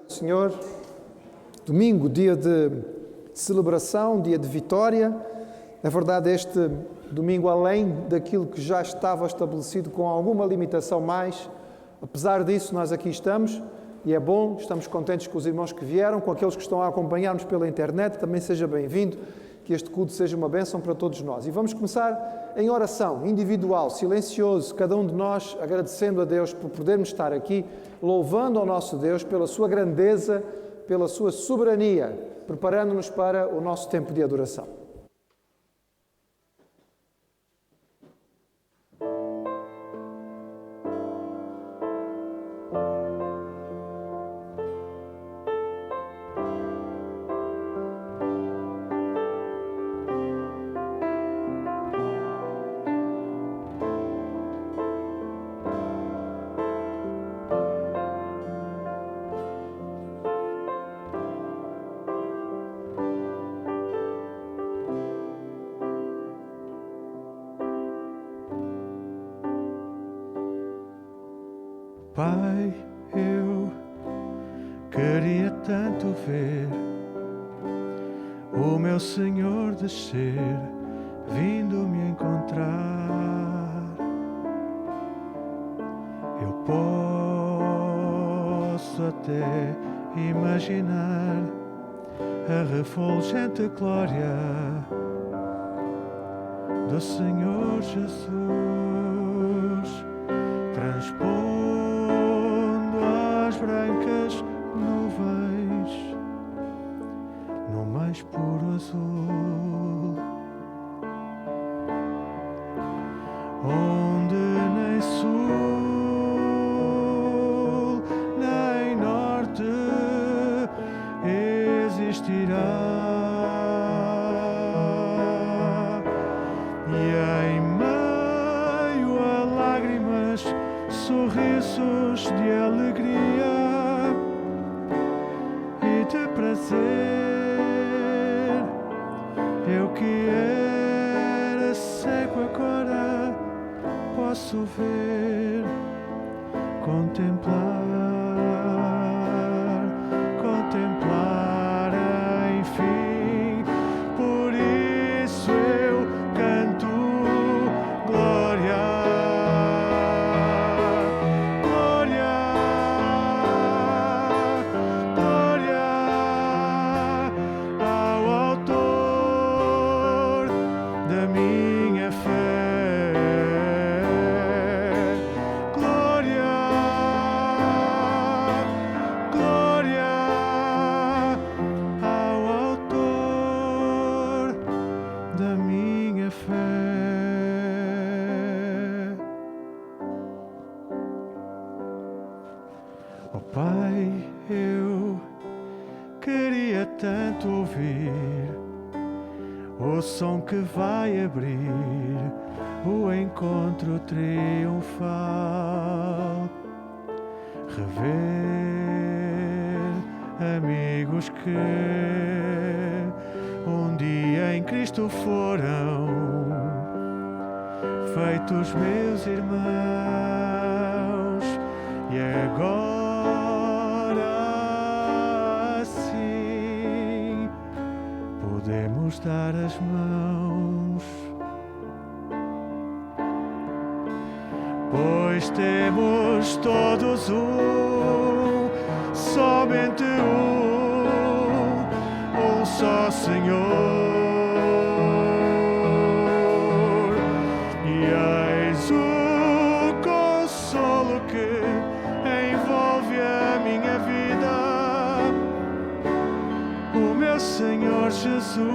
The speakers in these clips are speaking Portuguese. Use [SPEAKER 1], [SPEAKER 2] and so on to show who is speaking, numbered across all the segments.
[SPEAKER 1] Senhor, domingo, dia de celebração, dia de vitória. Na verdade, este domingo, além daquilo que já estava estabelecido com alguma limitação mais, apesar disso, nós aqui estamos e é bom, estamos contentes com os irmãos que vieram, com aqueles que estão a acompanhar-nos pela internet, também seja bem-vindo, que este culto seja uma bênção para todos nós. E vamos começar em oração individual, silencioso, cada um de nós agradecendo a Deus por podermos estar aqui, louvando ao nosso Deus pela sua grandeza, pela sua soberania, preparando-nos para o nosso tempo de adoração.
[SPEAKER 2] Pai, eu queria tanto ver o meu Senhor descer, vindo me encontrar. Eu posso até imaginar a refulgente glória do Senhor Jesus transpondo as brancas nuvens no mais puro azul, onde nem sul nem norte existirá, e em meio a lágrimas, sorrisos de alegria e de prazer. Eu que era cego agora posso ver, contemplar, enfim. Por isso eu canto glória. Oh Pai, eu queria tanto ouvir o som que vai abrir o encontro triunfal, rever amigos que um dia em Cristo foram feitos meus irmãos, e agora sim podemos dar as mãos, pois temos todos somente um só Senhor. Senhor Jesus,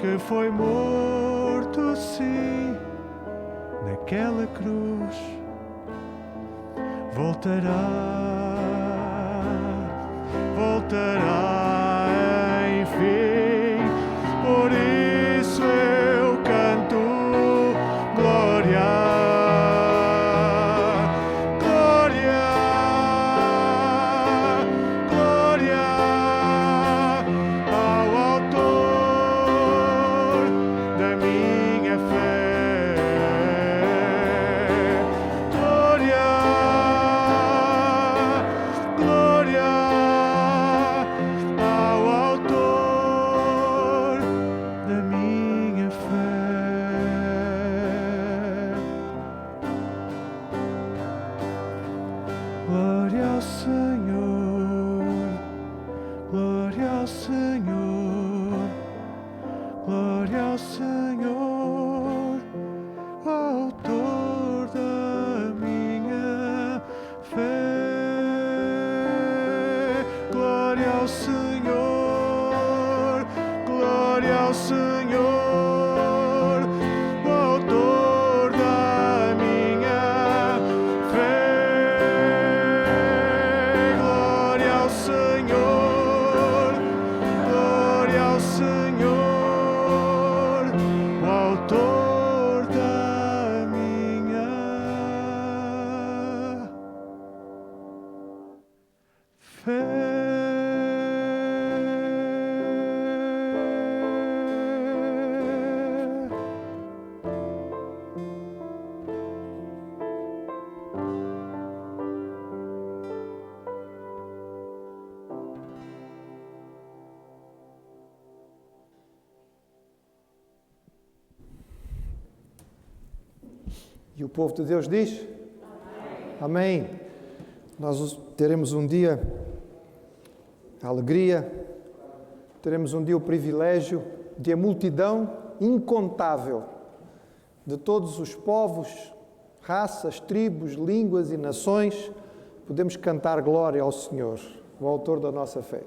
[SPEAKER 2] que foi morto, sim, naquela cruz, voltará exaltará enfim. Por isso eu canto glória, glória, glória ao autor da minha fé. Glória, glória ao autor da minha fé. Glória ao Senhor, glória ao Senhor, glória ao Senhor, autor da minha fé. Glória ao Senhor, glória ao Senhor, o autor da minha fé. Glória ao Senhor, glória ao Senhor, o autor da minha fé.
[SPEAKER 1] E o povo de Deus diz? Amém. Nós teremos um dia a alegria, teremos um dia o privilégio de a multidão incontável de todos os povos, raças, tribos, línguas e nações, podemos cantar glória ao Senhor, o autor da nossa fé.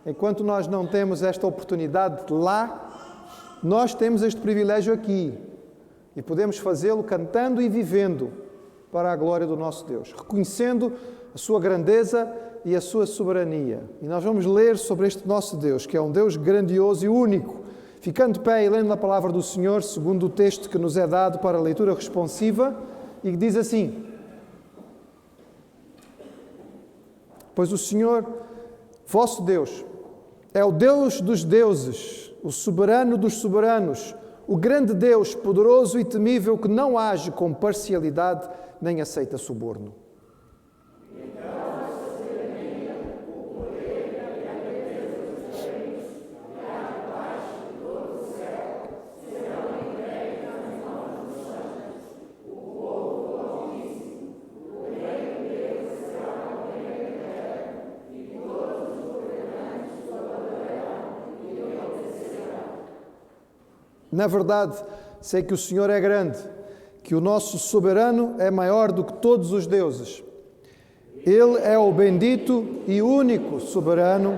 [SPEAKER 1] Enquanto nós não temos esta oportunidade lá, nós temos este privilégio aqui e podemos fazê-lo cantando e vivendo para a glória do nosso Deus, reconhecendo a sua grandeza e a sua soberania. E nós vamos ler sobre este nosso Deus, que é um Deus grandioso e único, ficando de pé e lendo a palavra do Senhor, segundo o texto que nos é dado para a leitura responsiva, e que diz assim: Pois o Senhor, vosso Deus, é o Deus dos deuses, o soberano dos soberanos, o grande Deus, poderoso e temível, que não age com parcialidade nem aceita suborno. Na verdade, sei que o Senhor é grande, que o nosso soberano é maior do que todos os deuses. Ele é o bendito e único soberano,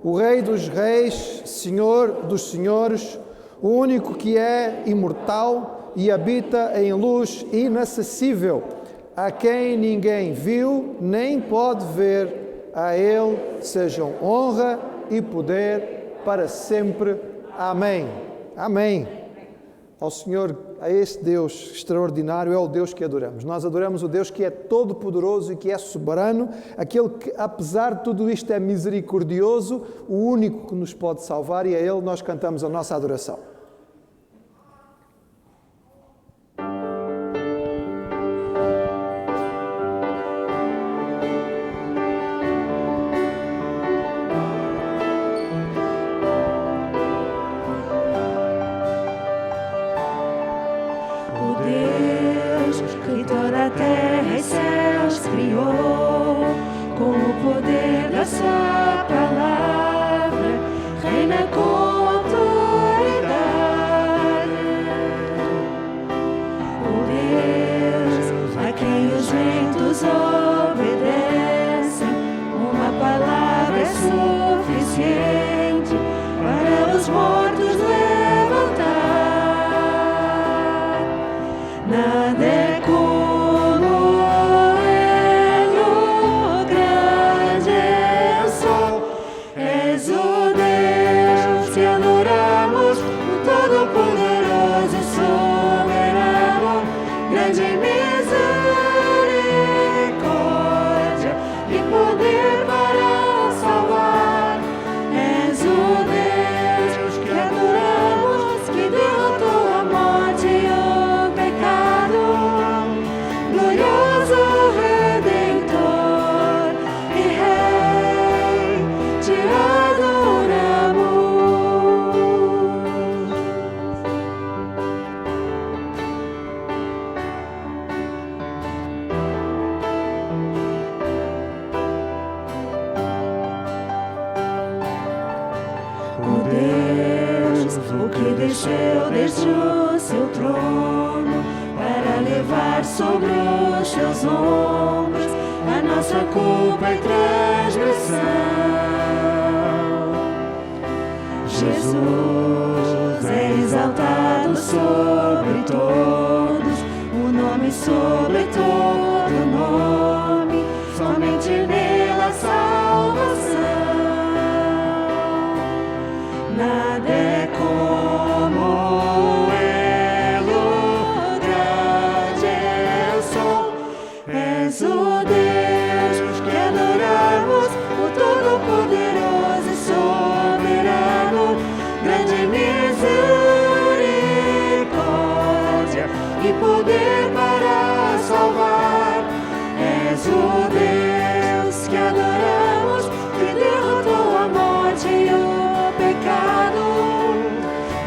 [SPEAKER 1] o Rei dos reis, Senhor dos senhores, o único que é imortal e habita em luz inacessível, a quem ninguém viu nem pode ver. A Ele sejam honra e poder para sempre. Amém. Amém. Ao Senhor, a este Deus extraordinário, é o Deus que adoramos. Nós adoramos o Deus que é todo-poderoso e que é soberano, aquele que, apesar de tudo isto, é misericordioso, o único que nos pode salvar, e a Ele nós cantamos a nossa adoração.
[SPEAKER 3] Sua palavra reina com autoridade. O Deus a quem os ventos obedecem, uma palavra é suficiente para os mortos levantar. Nada é como Ele, o grande eu sou. céu desde o seu trono, para levar sobre os seus ombros a nossa culpa e transgressão. Jesus é exaltado sobre todos, o nome sobre todo nome, somente nele a salvação. Nada é como ele, grande é o sol. És o Deus que adoramos, o Todo-Poderoso e soberano, grande misericórdia e poder para salvar. És o Deus que adoramos, que derrotou a morte e o pecado,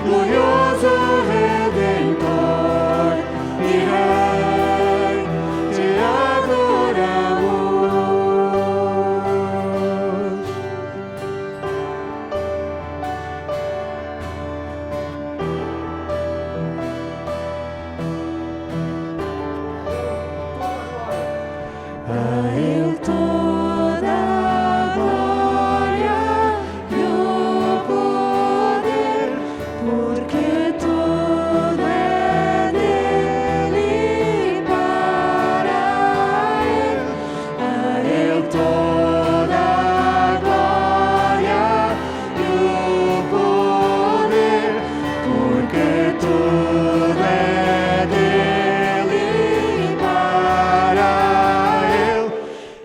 [SPEAKER 3] glorioso Redentor e Rei, te adoramos. A Ele toda a glória e o poder, porque tudo é dele e para Ele. A Ele toda a glória e o poder, porque tudo é dele e para Ele.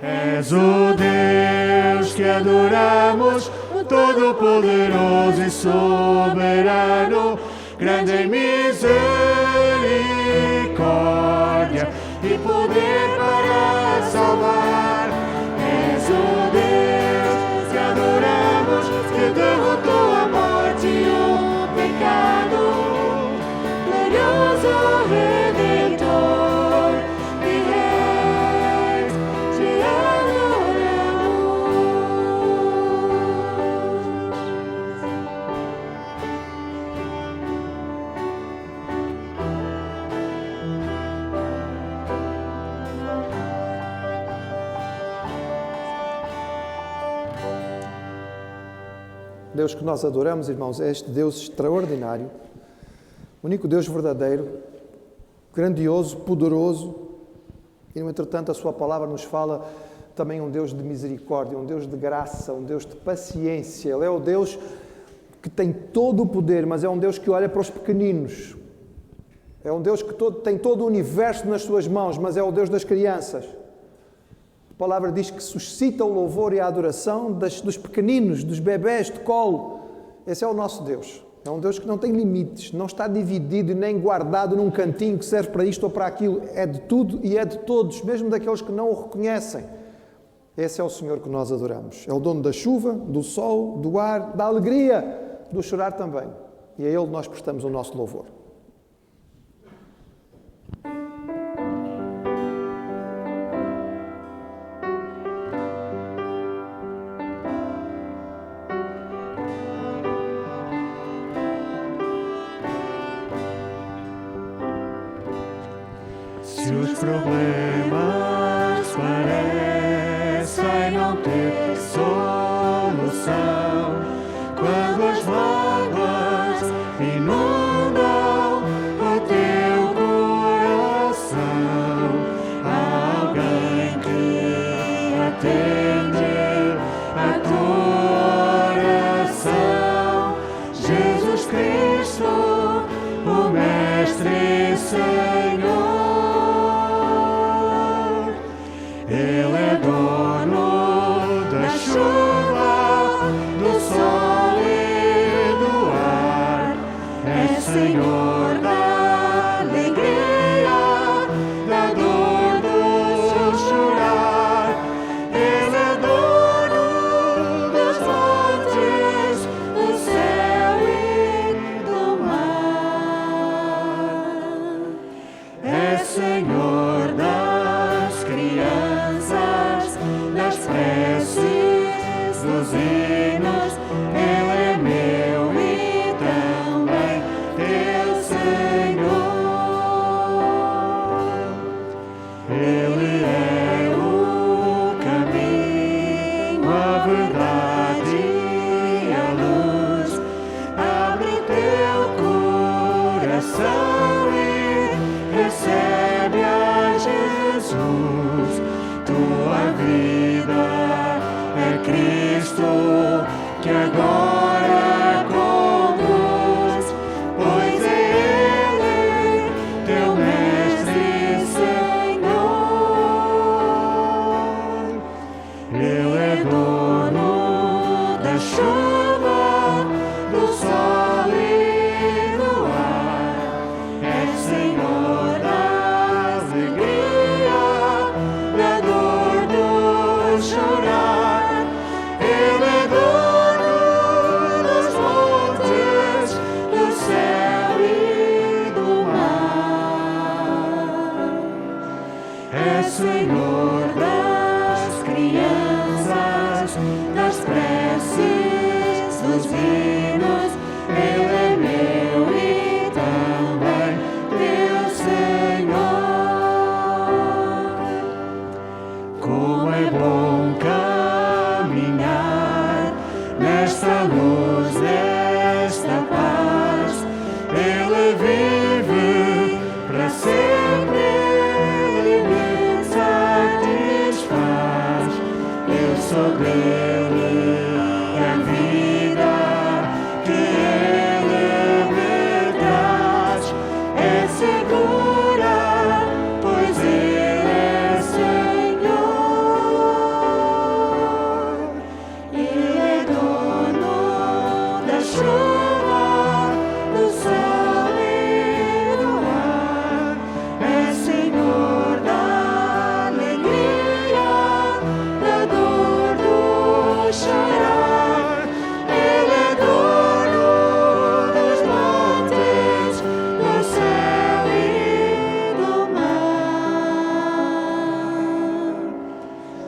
[SPEAKER 3] És o Deus que adoramos, o Todo-Poderoso e soberano, grande em misericórdia e poder para salvar. És o Deus que adoramos, que derrotou a morte e o pecado, glorioso Redentor e Rei, te adoramos.
[SPEAKER 1] Deus que nós adoramos, irmãos, é este Deus extraordinário, único Deus verdadeiro, grandioso, poderoso, e, no entretanto, a sua palavra nos fala também um Deus de misericórdia, um Deus de graça, um Deus de paciência. Ele é o Deus que tem todo o poder, mas é um Deus que olha para os pequeninos. É um Deus que tem todo o universo nas suas mãos, mas é o Deus das crianças. A palavra diz que suscita o louvor e a adoração dos pequeninos, dos bebés de colo. Esse é o nosso Deus. É um Deus que não tem limites, não está dividido nem guardado num cantinho que serve para isto ou para aquilo. É de tudo e é de todos, mesmo daqueles que não o reconhecem. Esse é o Senhor que nós adoramos. É o dono da chuva, do sol, do ar, da alegria, do chorar também. E a Ele nós prestamos o nosso louvor.
[SPEAKER 2] Se os problemas parecem não ter solução, quando as mágoas inundam
[SPEAKER 3] Jesus, tua vida é Cristo, que agora conduz, pois é Ele, teu Mestre e Senhor. Ele é dono da chuva, do sol e do ar, é Senhor da alegria, da dor, do chorar. Ele é dono dos montes, do céu e do mar, é Senhor das crianças, das preces, dos hinos. Ele é meu e também teu Senhor. Como é bom caminhar nesta luz, nesta paz. Ele vive para sempre, Ele me satisfaz. Eu sou dele, é a vida que Ele me traz. É segura, pois Ele é Senhor. Ele é dono da chuva, do sol e do ar, é Senhor da alegria, da dor, do chorar. Ele é dono dos montes, do céu e do mar,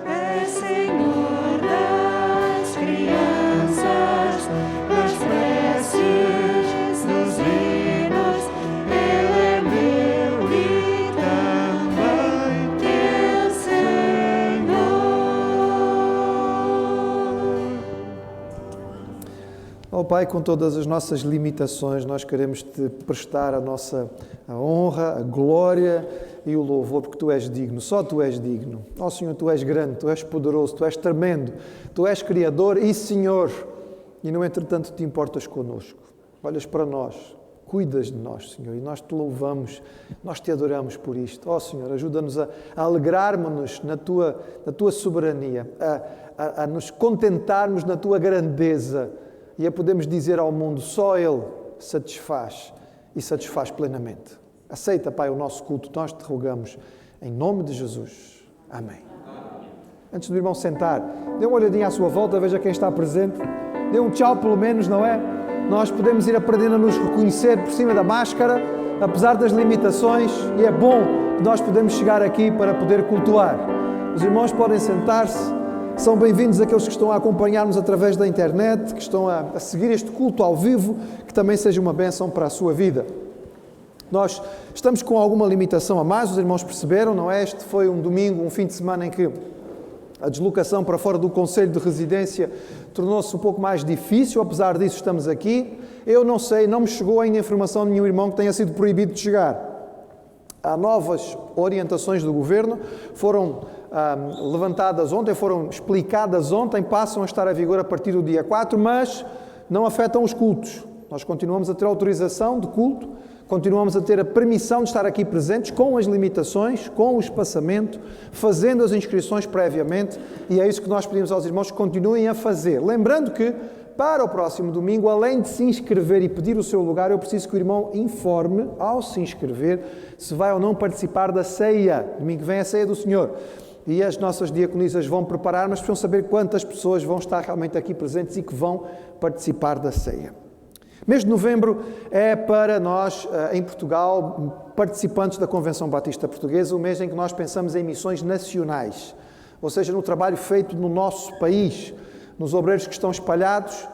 [SPEAKER 3] é Senhor das crianças, das preces, dos hinos. Ele é meu e também teu Senhor.
[SPEAKER 1] Ó Pai, com todas as nossas limitações, nós queremos Te prestar a honra, a glória e o louvor, porque Tu és digno, só Tu és digno. Ó Senhor, Tu és grande, Tu és poderoso, Tu és tremendo, Tu és Criador e Senhor. E, no entretanto, Te importas connosco. Olhas para nós, cuidas de nós, Senhor, e nós Te louvamos, nós Te adoramos por isto. Ó Senhor, ajuda-nos a alegrarmos-nos na tua soberania, a nos contentarmos na Tua grandeza e a podermos dizer ao mundo, só Ele satisfaz e satisfaz plenamente. Aceita, Pai, o nosso culto, nós Te rogamos, em nome de Jesus. Amém. Antes do irmão sentar, dê uma olhadinha à sua volta, veja quem está presente, dê um tchau pelo menos, não é? Nós podemos ir aprendendo a nos reconhecer por cima da máscara, apesar das limitações, e é bom que nós podemos chegar aqui para poder cultuar. Os irmãos podem sentar-se. São bem-vindos aqueles que estão a acompanhar-nos através da internet, que estão a seguir este culto ao vivo, que também seja uma bênção para a sua vida. Nós estamos com alguma limitação a mais, os irmãos perceberam, não é? Este foi um domingo, um fim de semana em que a deslocação para fora do concelho de residência tornou-se um pouco mais difícil, apesar disso estamos aqui. Eu não sei, não me chegou ainda informação de nenhum irmão que tenha sido proibido de chegar. Há novas orientações do Governo, foram levantadas ontem, foram explicadas ontem, passam a estar a vigor a partir do dia 4, mas não afetam os cultos. Nós continuamos a ter autorização de culto, continuamos a ter a permissão de estar aqui presentes com as limitações, com o espaçamento, fazendo as inscrições previamente, e é isso que nós pedimos aos irmãos que continuem a fazer. Lembrando que, para o próximo domingo, além de se inscrever e pedir o seu lugar, eu preciso que o irmão informe, ao se inscrever, se vai ou não participar da ceia. Domingo que vem é a ceia do Senhor. E as nossas diaconisas vão preparar, mas precisam saber quantas pessoas vão estar realmente aqui presentes e que vão participar da ceia. Mês de novembro é para nós, em Portugal, participantes da Convenção Batista Portuguesa, o mês em que nós pensamos em missões nacionais, ou seja, no trabalho feito no nosso país, nos obreiros que estão espalhados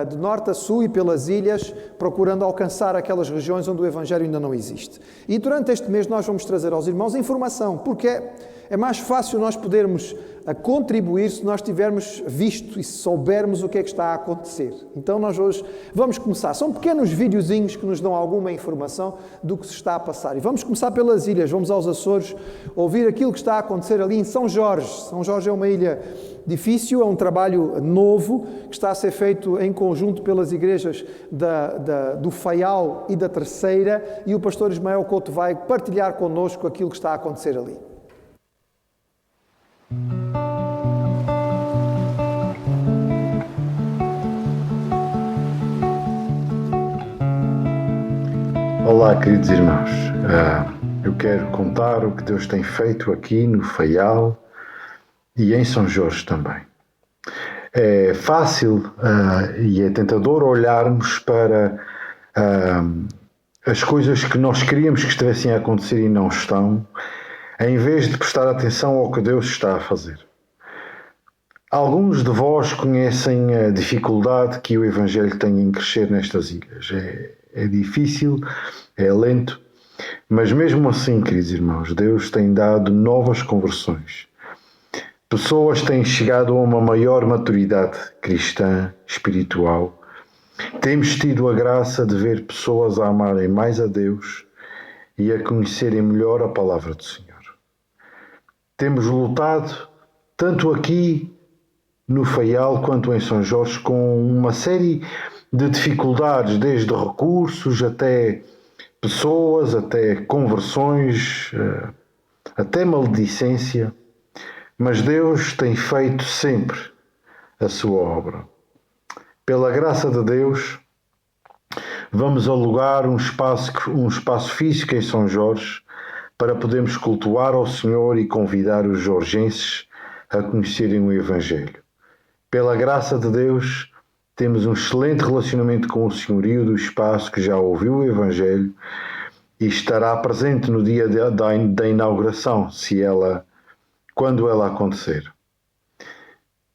[SPEAKER 1] de norte a sul e pelas ilhas, procurando alcançar aquelas regiões onde o Evangelho ainda não existe. E durante este mês nós vamos trazer aos irmãos informação, porque é mais fácil nós podermos a contribuir se nós tivermos visto e se soubermos o que é que está a acontecer. Então nós hoje vamos começar. São pequenos videozinhos que nos dão alguma informação do que se está a passar. E vamos começar pelas ilhas, vamos aos Açores, ouvir aquilo que está a acontecer ali em São Jorge. São Jorge é uma ilha difícil, é um trabalho novo que está a ser feito em conjunto pelas igrejas do Faial e da Terceira, e o pastor Ismael Couto vai partilhar connosco aquilo que está a acontecer ali.
[SPEAKER 4] Olá, queridos irmãos. Eu quero contar o que Deus tem feito aqui no Faial e em São Jorge também. É fácil e é tentador olharmos para as coisas que nós queríamos que estivessem a acontecer e não estão, em vez de prestar atenção ao que Deus está a fazer. Alguns de vós conhecem a dificuldade que o Evangelho tem em crescer nestas ilhas. É difícil, é lento, mas mesmo assim, queridos irmãos, Deus tem dado novas conversões. Pessoas têm chegado a uma maior maturidade cristã, espiritual. Temos tido a graça de ver pessoas a amarem mais a Deus e a conhecerem melhor a palavra do Senhor. Temos lutado, tanto aqui no Faial quanto em São Jorge, com uma série de dificuldades, desde recursos até pessoas, até conversões, até maledicência. Mas Deus tem feito sempre a sua obra. Pela graça de Deus, vamos alugar um espaço físico em São Jorge para podermos cultuar ao Senhor e convidar os jorgenses a conhecerem o Evangelho. Pela graça de Deus, temos um excelente relacionamento com o senhorio do espaço que já ouviu o Evangelho e estará presente no dia da inauguração, quando ela acontecer.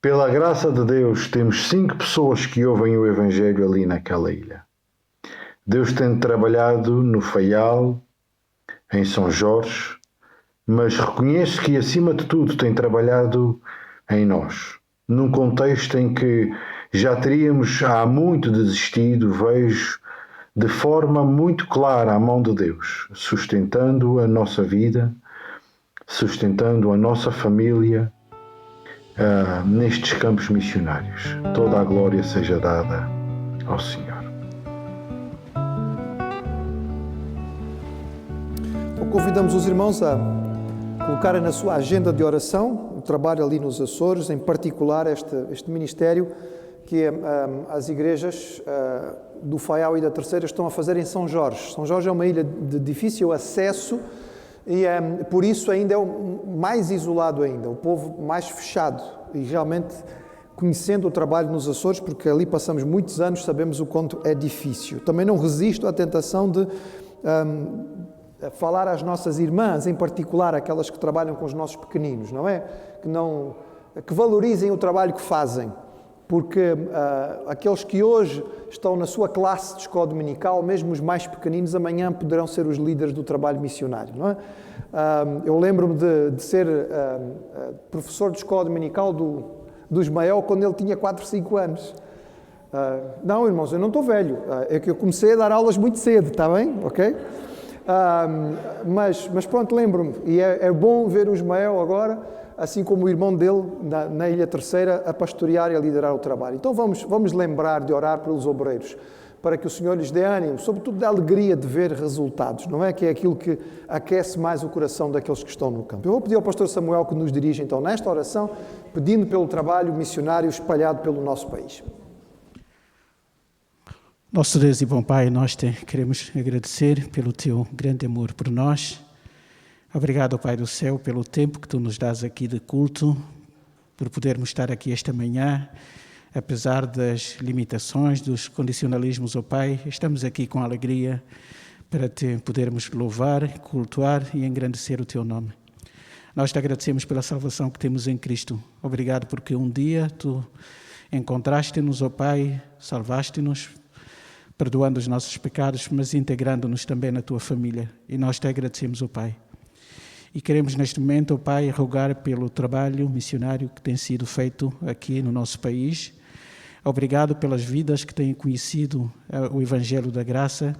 [SPEAKER 4] Pela graça de Deus, temos 5 pessoas que ouvem o Evangelho ali naquela ilha. Deus tem trabalhado no Faial, em São Jorge, mas reconheço que, acima de tudo, tem trabalhado em nós. Num contexto em que já teríamos há muito desistido, vejo de forma muito clara a mão de Deus, sustentando a nossa vida, sustentando a nossa família nestes campos missionários. Toda a glória seja dada ao Senhor.
[SPEAKER 1] Então convidamos os irmãos a colocarem na sua agenda de oração o trabalho ali nos Açores, em particular este ministério que as igrejas do Faial e da Terceira estão a fazer em São Jorge. São Jorge é uma ilha de difícil acesso e por isso ainda é o mais isolado ainda, o povo mais fechado. E realmente, conhecendo o trabalho nos Açores, porque ali passamos muitos anos, sabemos o quanto é difícil. Também não resisto à tentação de falar às nossas irmãs, em particular aquelas que trabalham com os nossos pequeninos, não é? Que valorizem o trabalho que fazem. Porque aqueles que hoje estão na sua classe de escola dominical, mesmo os mais pequeninos, amanhã poderão ser os líderes do trabalho missionário, não é? Eu lembro-me de ser professor de escola dominical do Ismael quando ele tinha 4, 5 anos. Não, irmãos, eu não estou velho. É que eu comecei a dar aulas muito cedo, está bem? Ok? Mas pronto, lembro-me. E é bom ver o Ismael agora, assim como o irmão dele na Ilha Terceira, a pastorear e a liderar o trabalho. Então vamos lembrar de orar pelos obreiros, para que o Senhor lhes dê ânimo, sobretudo da alegria de ver resultados, não é? Que é aquilo que aquece mais o coração daqueles que estão no campo. Eu vou pedir ao pastor Samuel que nos dirija então nesta oração, pedindo pelo trabalho missionário espalhado pelo nosso país.
[SPEAKER 5] Nosso Deus e bom Pai, nós te queremos agradecer pelo teu grande amor por nós. Obrigado, Pai do céu, pelo tempo que tu nos dás aqui de culto, por podermos estar aqui esta manhã, apesar das limitações, dos condicionalismos, ó Pai, estamos aqui com alegria para te podermos louvar, cultuar e engrandecer o teu nome. Nós te agradecemos pela salvação que temos em Cristo. Obrigado porque um dia tu encontraste-nos, ó Pai, salvaste-nos, perdoando os nossos pecados, mas integrando-nos também na tua família. E nós te agradecemos, ó Pai. E queremos neste momento, ó Pai, rogar pelo trabalho missionário que tem sido feito aqui no nosso país. Obrigado pelas vidas que têm conhecido o Evangelho da Graça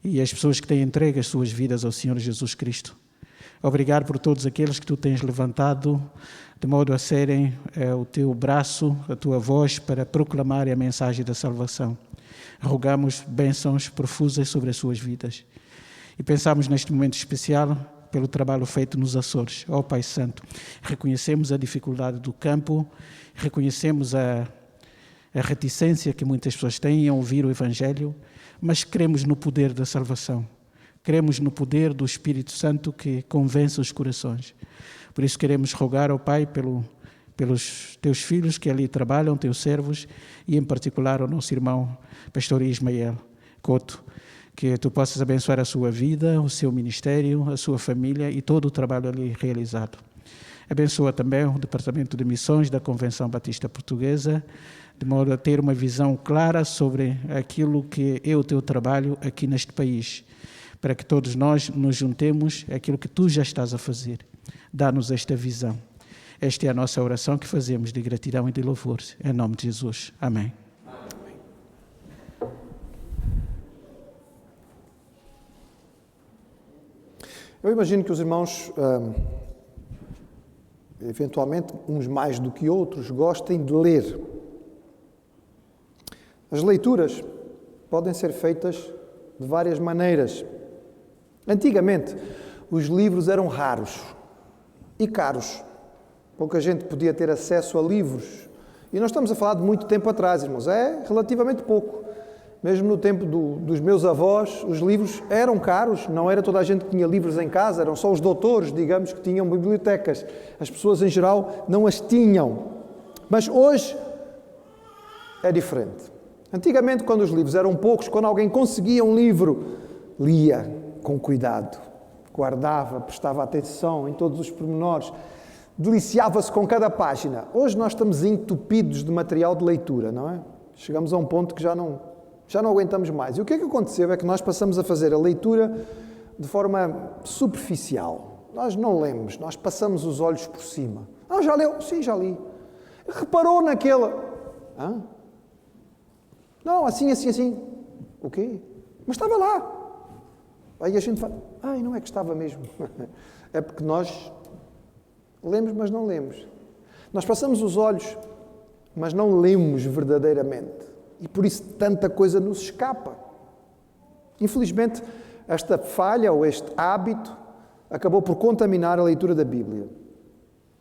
[SPEAKER 5] e as pessoas que têm entregue as suas vidas ao Senhor Jesus Cristo. Obrigado por todos aqueles que tu tens levantado de modo a serem o teu braço, a tua voz para proclamar a mensagem da salvação. Rogamos bênçãos profusas sobre as suas vidas. E pensamos neste momento especial pelo trabalho feito nos Açores. Ó Pai Santo, reconhecemos a dificuldade do campo, reconhecemos a reticência que muitas pessoas têm em ouvir o Evangelho, mas cremos no poder da salvação. Cremos no poder do Espírito Santo que convence os corações. Por isso queremos rogar ao Pai pelos teus filhos que ali trabalham, teus servos, e em particular ao nosso irmão pastor Ismael Couto, que tu possas abençoar a sua vida, o seu ministério, a sua família e todo o trabalho ali realizado. Abençoa também o Departamento de Missões da Convenção Batista Portuguesa, de modo a ter uma visão clara sobre aquilo que é o teu trabalho aqui neste país, para que todos nós nos juntemos àquilo que tu já estás a fazer. Dá-nos esta visão. Esta é a nossa oração que fazemos de gratidão e de louvor. Em nome de Jesus. Amém.
[SPEAKER 1] Eu imagino que os irmãos, eventualmente, uns mais do que outros, gostem de ler. As leituras podem ser feitas de várias maneiras. Antigamente, os livros eram raros e caros. Pouca gente podia ter acesso a livros. E nós estamos a falar de muito tempo atrás, irmãos. É relativamente pouco. Mesmo no tempo dos meus avós, os livros eram caros. Não era toda a gente que tinha livros em casa. Eram só os doutores, digamos, que tinham bibliotecas. As pessoas, em geral, não as tinham. Mas hoje é diferente. Antigamente, quando os livros eram poucos, quando alguém conseguia um livro, lia com cuidado. Guardava, prestava atenção em todos os pormenores. Deliciava-se com cada página. Hoje nós estamos entupidos de material de leitura, não é? Chegamos a um ponto que já não aguentamos mais. E o que é que aconteceu é que nós passamos a fazer a leitura de forma superficial. Nós não lemos, nós passamos os olhos por cima. Ah, já leu? Sim, já li. Reparou naquela... Hã? Não, assim. O quê? Mas estava lá. Aí a gente fala, não é que estava mesmo. É porque nós lemos, mas não lemos. Nós passamos os olhos, mas não lemos verdadeiramente. E por isso tanta coisa nos escapa. Infelizmente, esta falha ou este hábito acabou por contaminar a leitura da Bíblia.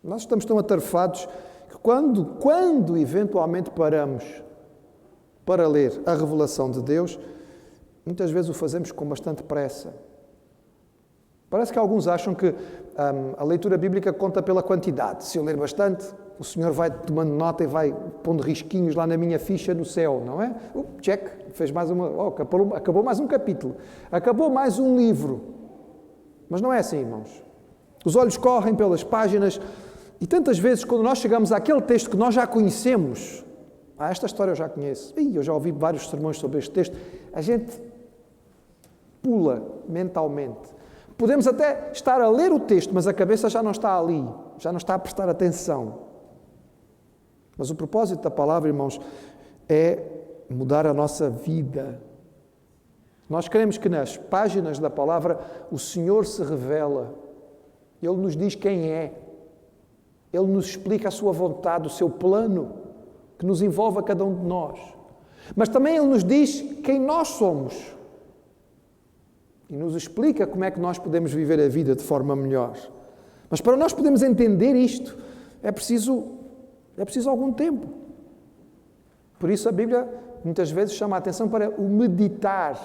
[SPEAKER 1] Nós estamos tão atarefados que quando eventualmente paramos para ler a revelação de Deus, muitas vezes o fazemos com bastante pressa. Parece que alguns acham que a leitura bíblica conta pela quantidade. Se eu ler bastante, o Senhor vai tomando nota e vai pondo risquinhos lá na minha ficha no céu, não é? Check, fez mais acabou mais um capítulo, acabou mais um livro. Mas não é assim, irmãos. Os olhos correm pelas páginas e tantas vezes quando nós chegamos àquele texto que nós já conhecemos, esta história eu já conheço, eu já ouvi vários sermões sobre este texto, a gente pula mentalmente. Podemos até estar a ler o texto, mas a cabeça já não está ali, já não está a prestar atenção. Mas o propósito da palavra, irmãos, é mudar a nossa vida. Nós queremos que nas páginas da palavra o Senhor se revela. Ele nos diz quem é. Ele nos explica a sua vontade, o seu plano, que nos envolve a cada um de nós. Mas também Ele nos diz quem nós somos. E nos explica como é que nós podemos viver a vida de forma melhor. Mas para nós podermos entender isto, é preciso algum tempo. Por isso a Bíblia muitas vezes chama a atenção para o meditar,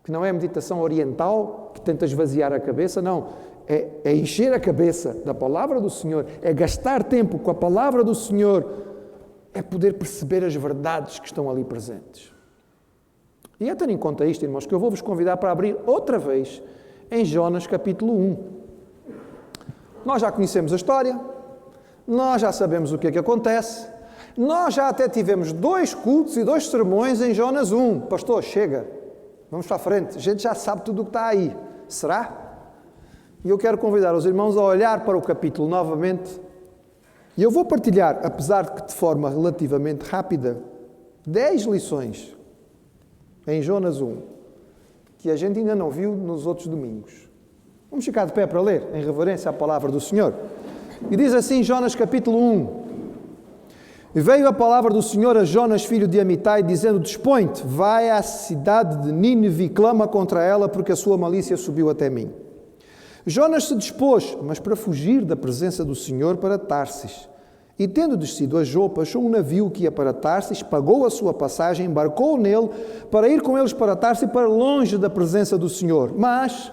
[SPEAKER 1] que não é a meditação oriental, que tenta esvaziar a cabeça, não. É encher a cabeça da palavra do Senhor, é gastar tempo com a palavra do Senhor, é poder perceber as verdades que estão ali presentes. E é tendo em conta isto, irmãos, que eu vou-vos convidar para abrir outra vez em Jonas capítulo 1. Nós já conhecemos a história, nós já sabemos o que é que acontece, nós já até tivemos 2 cultos e 2 sermões em Jonas 1. Pastor, chega, vamos para a frente, a gente já sabe tudo o que está aí. Será? E eu quero convidar os irmãos a olhar para o capítulo novamente. E eu vou partilhar, apesar de que de forma relativamente rápida, 10 lições em Jonas 1, que a gente ainda não viu nos outros domingos. Vamos ficar de pé para ler, em reverência à palavra do Senhor. E diz assim Jonas capítulo 1. E veio a palavra do Senhor a Jonas, filho de Amitai, dizendo: Dispõe-te, vai à cidade de Nínive e clama contra ela, porque a sua malícia subiu até mim. Jonas se dispôs, mas para fugir da presença do Senhor, para Tarsis. E tendo descido a Jope, achou um navio que ia para Tarsis, pagou a sua passagem, embarcou nele, para ir com eles para Tarsis, para longe da presença do Senhor. Mas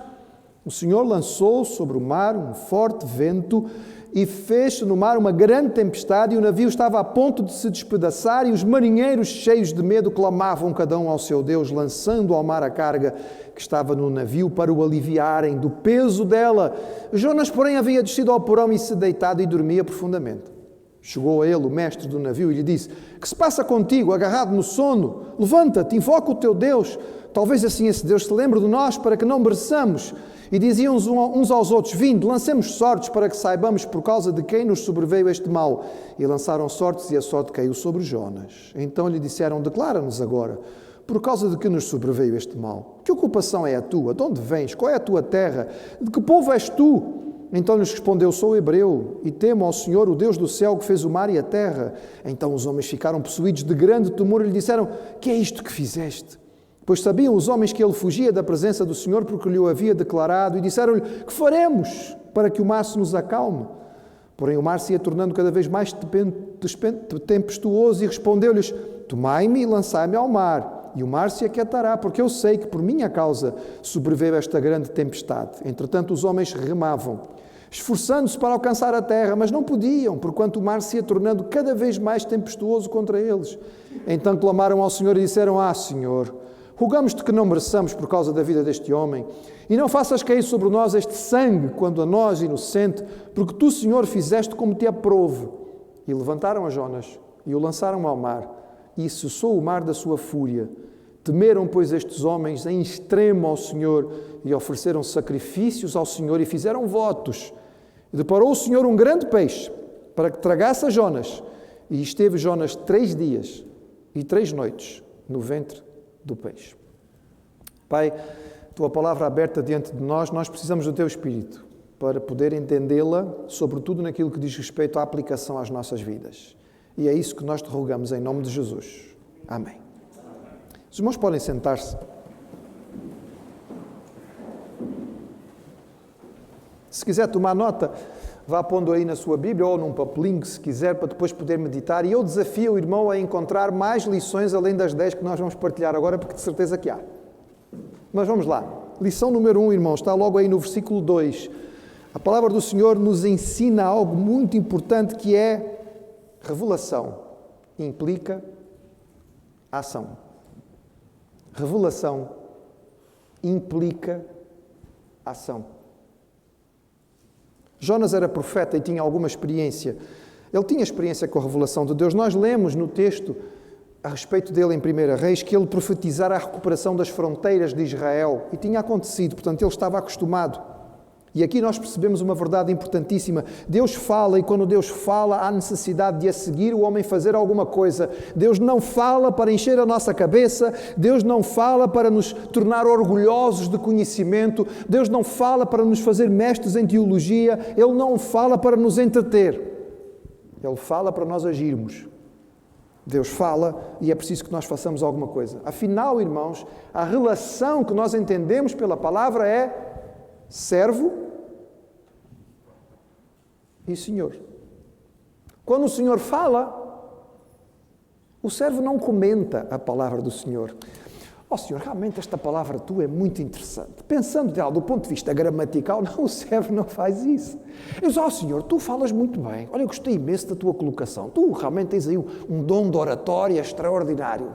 [SPEAKER 1] o Senhor lançou sobre o mar um forte vento, e fez-se no mar uma grande tempestade, e o navio estava a ponto de se despedaçar, e os marinheiros, cheios de medo, clamavam cada um ao seu Deus, lançando ao mar a carga que estava no navio, para o aliviarem do peso dela. Jonas, porém, havia descido ao porão e se deitado e dormia profundamente. Chegou a ele o mestre do navio e lhe disse: Que se passa contigo, agarrado no sono? Levanta-te, invoca o teu Deus. Talvez assim esse Deus se lembre de nós, para que não mereçamos. E diziam uns aos outros: Vinde, lancemos sortes, para que saibamos por causa de quem nos sobreveio este mal. E lançaram sortes, e a sorte caiu sobre Jonas. Então lhe disseram: Declara-nos agora, por causa de que nos sobreveio este mal. Que ocupação é a tua? De onde vens? Qual é a tua terra? De que povo és tu? Então lhes respondeu: Sou hebreu, e temo ao Senhor, o Deus do céu, que fez o mar e a terra. Então os homens ficaram possuídos de grande temor e lhe disseram: Que é isto que fizeste? Pois sabiam os homens que ele fugia da presença do Senhor, porque lhe o havia declarado, e disseram-lhe: Que faremos para que o mar se nos acalme? Porém o mar se ia tornando cada vez mais tempestuoso, e respondeu-lhes: Tomai-me e lançai-me ao mar, e o mar se aquietará, porque eu sei que por minha causa sobreveio esta grande tempestade. Entretanto os homens remavam, esforçando-se para alcançar a terra, mas não podiam, porquanto o mar se ia tornando cada vez mais tempestuoso contra eles. Então clamaram ao Senhor e disseram: Senhor, rogamos-te que não mereçamos por causa da vida deste homem, e não faças cair sobre nós este sangue, quando a nós, inocente, porque tu, Senhor, fizeste como te aprouve. E levantaram a Jonas, e o lançaram ao mar, e cessou o mar da sua fúria. Temeram, pois, estes homens em extremo ao Senhor, e ofereceram sacrifícios ao Senhor, e fizeram votos. E deparou o Senhor um grande peixe, para que tragasse a Jonas, e esteve Jonas 3 dias e 3 noites no ventre do peixe. Pai, tua palavra aberta diante de nós, nós precisamos do teu Espírito para poder entendê-la, sobretudo naquilo que diz respeito à aplicação às nossas vidas. E é isso que nós te rogamos em nome de Jesus. Amém. Os irmãos podem sentar-se. Se quiser tomar nota, vá pondo aí na sua Bíblia ou num papelinho, se quiser, para depois poder meditar. E eu desafio o irmão a encontrar mais lições além das 10 que nós vamos partilhar agora, porque de certeza que há. Mas vamos lá. Lição número 1, irmão, está logo aí no versículo 2. A palavra do Senhor nos ensina algo muito importante, que é revelação. Implica ação. Revelação implica ação. Jonas era profeta e tinha alguma experiência. Ele tinha experiência com a revelação de Deus. Nós lemos no texto, a respeito dele em 1 Reis, que ele profetizara a recuperação das fronteiras de Israel. E tinha acontecido, portanto ele estava acostumado. E aqui nós percebemos uma verdade importantíssima. Deus fala, e quando Deus fala, há necessidade de a seguir o homem fazer alguma coisa. Deus não fala para encher a nossa cabeça, Deus não fala para nos tornar orgulhosos de conhecimento, Deus não fala para nos fazer mestres em teologia, Ele não fala para nos entreter. Ele fala para nós agirmos. Deus fala e é preciso que nós façamos alguma coisa. Afinal, irmãos, a relação que nós entendemos pela palavra é servo e Senhor. Quando o Senhor fala, o servo não comenta a palavra do Senhor. Senhor, realmente esta palavra tua é muito interessante. Pensando dela do ponto de vista gramatical, não, o servo não faz isso. Eu digo: Senhor, tu falas muito bem. Olha, eu gostei imenso da tua colocação. Tu realmente tens aí um dom de oratória extraordinário.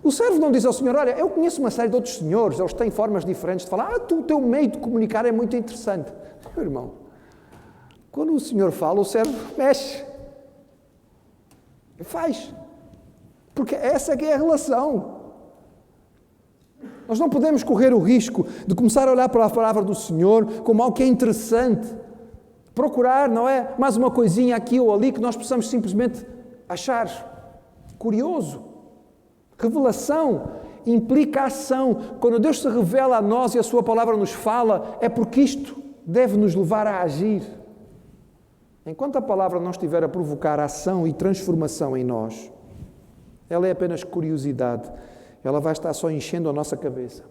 [SPEAKER 1] O servo não diz ao Senhor: olha, eu conheço uma série de outros senhores, eles têm formas diferentes de falar. O teu meio de comunicar é muito interessante. Meu irmão, quando o Senhor fala, o servo mexe. Faz. Porque essa é que é a relação. Nós não podemos correr o risco de começar a olhar para a palavra do Senhor como algo que é interessante. Procurar, não é? Mais uma coisinha aqui ou ali que nós possamos simplesmente achar curioso. Revelação implica ação. Quando Deus se revela a nós e a sua palavra nos fala, é porque isto deve nos levar a agir. Enquanto a palavra não estiver a provocar ação e transformação em nós, ela é apenas curiosidade. Ela vai estar só enchendo a nossa cabeça.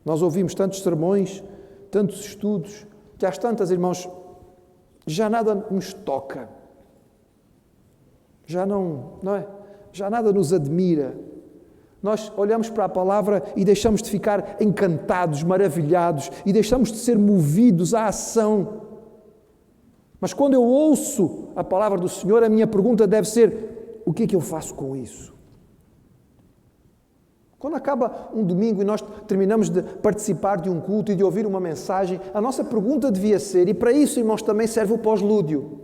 [SPEAKER 1] Nós ouvimos tantos sermões, tantos estudos, que às tantas, irmãos, já nada nos toca. Já não é? Já nada nos admira. Nós olhamos para a palavra e deixamos de ficar encantados, maravilhados, e deixamos de ser movidos à ação. Mas quando eu ouço a palavra do Senhor, a minha pergunta deve ser: o que é que eu faço com isso? Quando acaba um domingo e nós terminamos de participar de um culto e de ouvir uma mensagem, a nossa pergunta devia ser, e para isso, irmãos, também serve o pós-lúdio.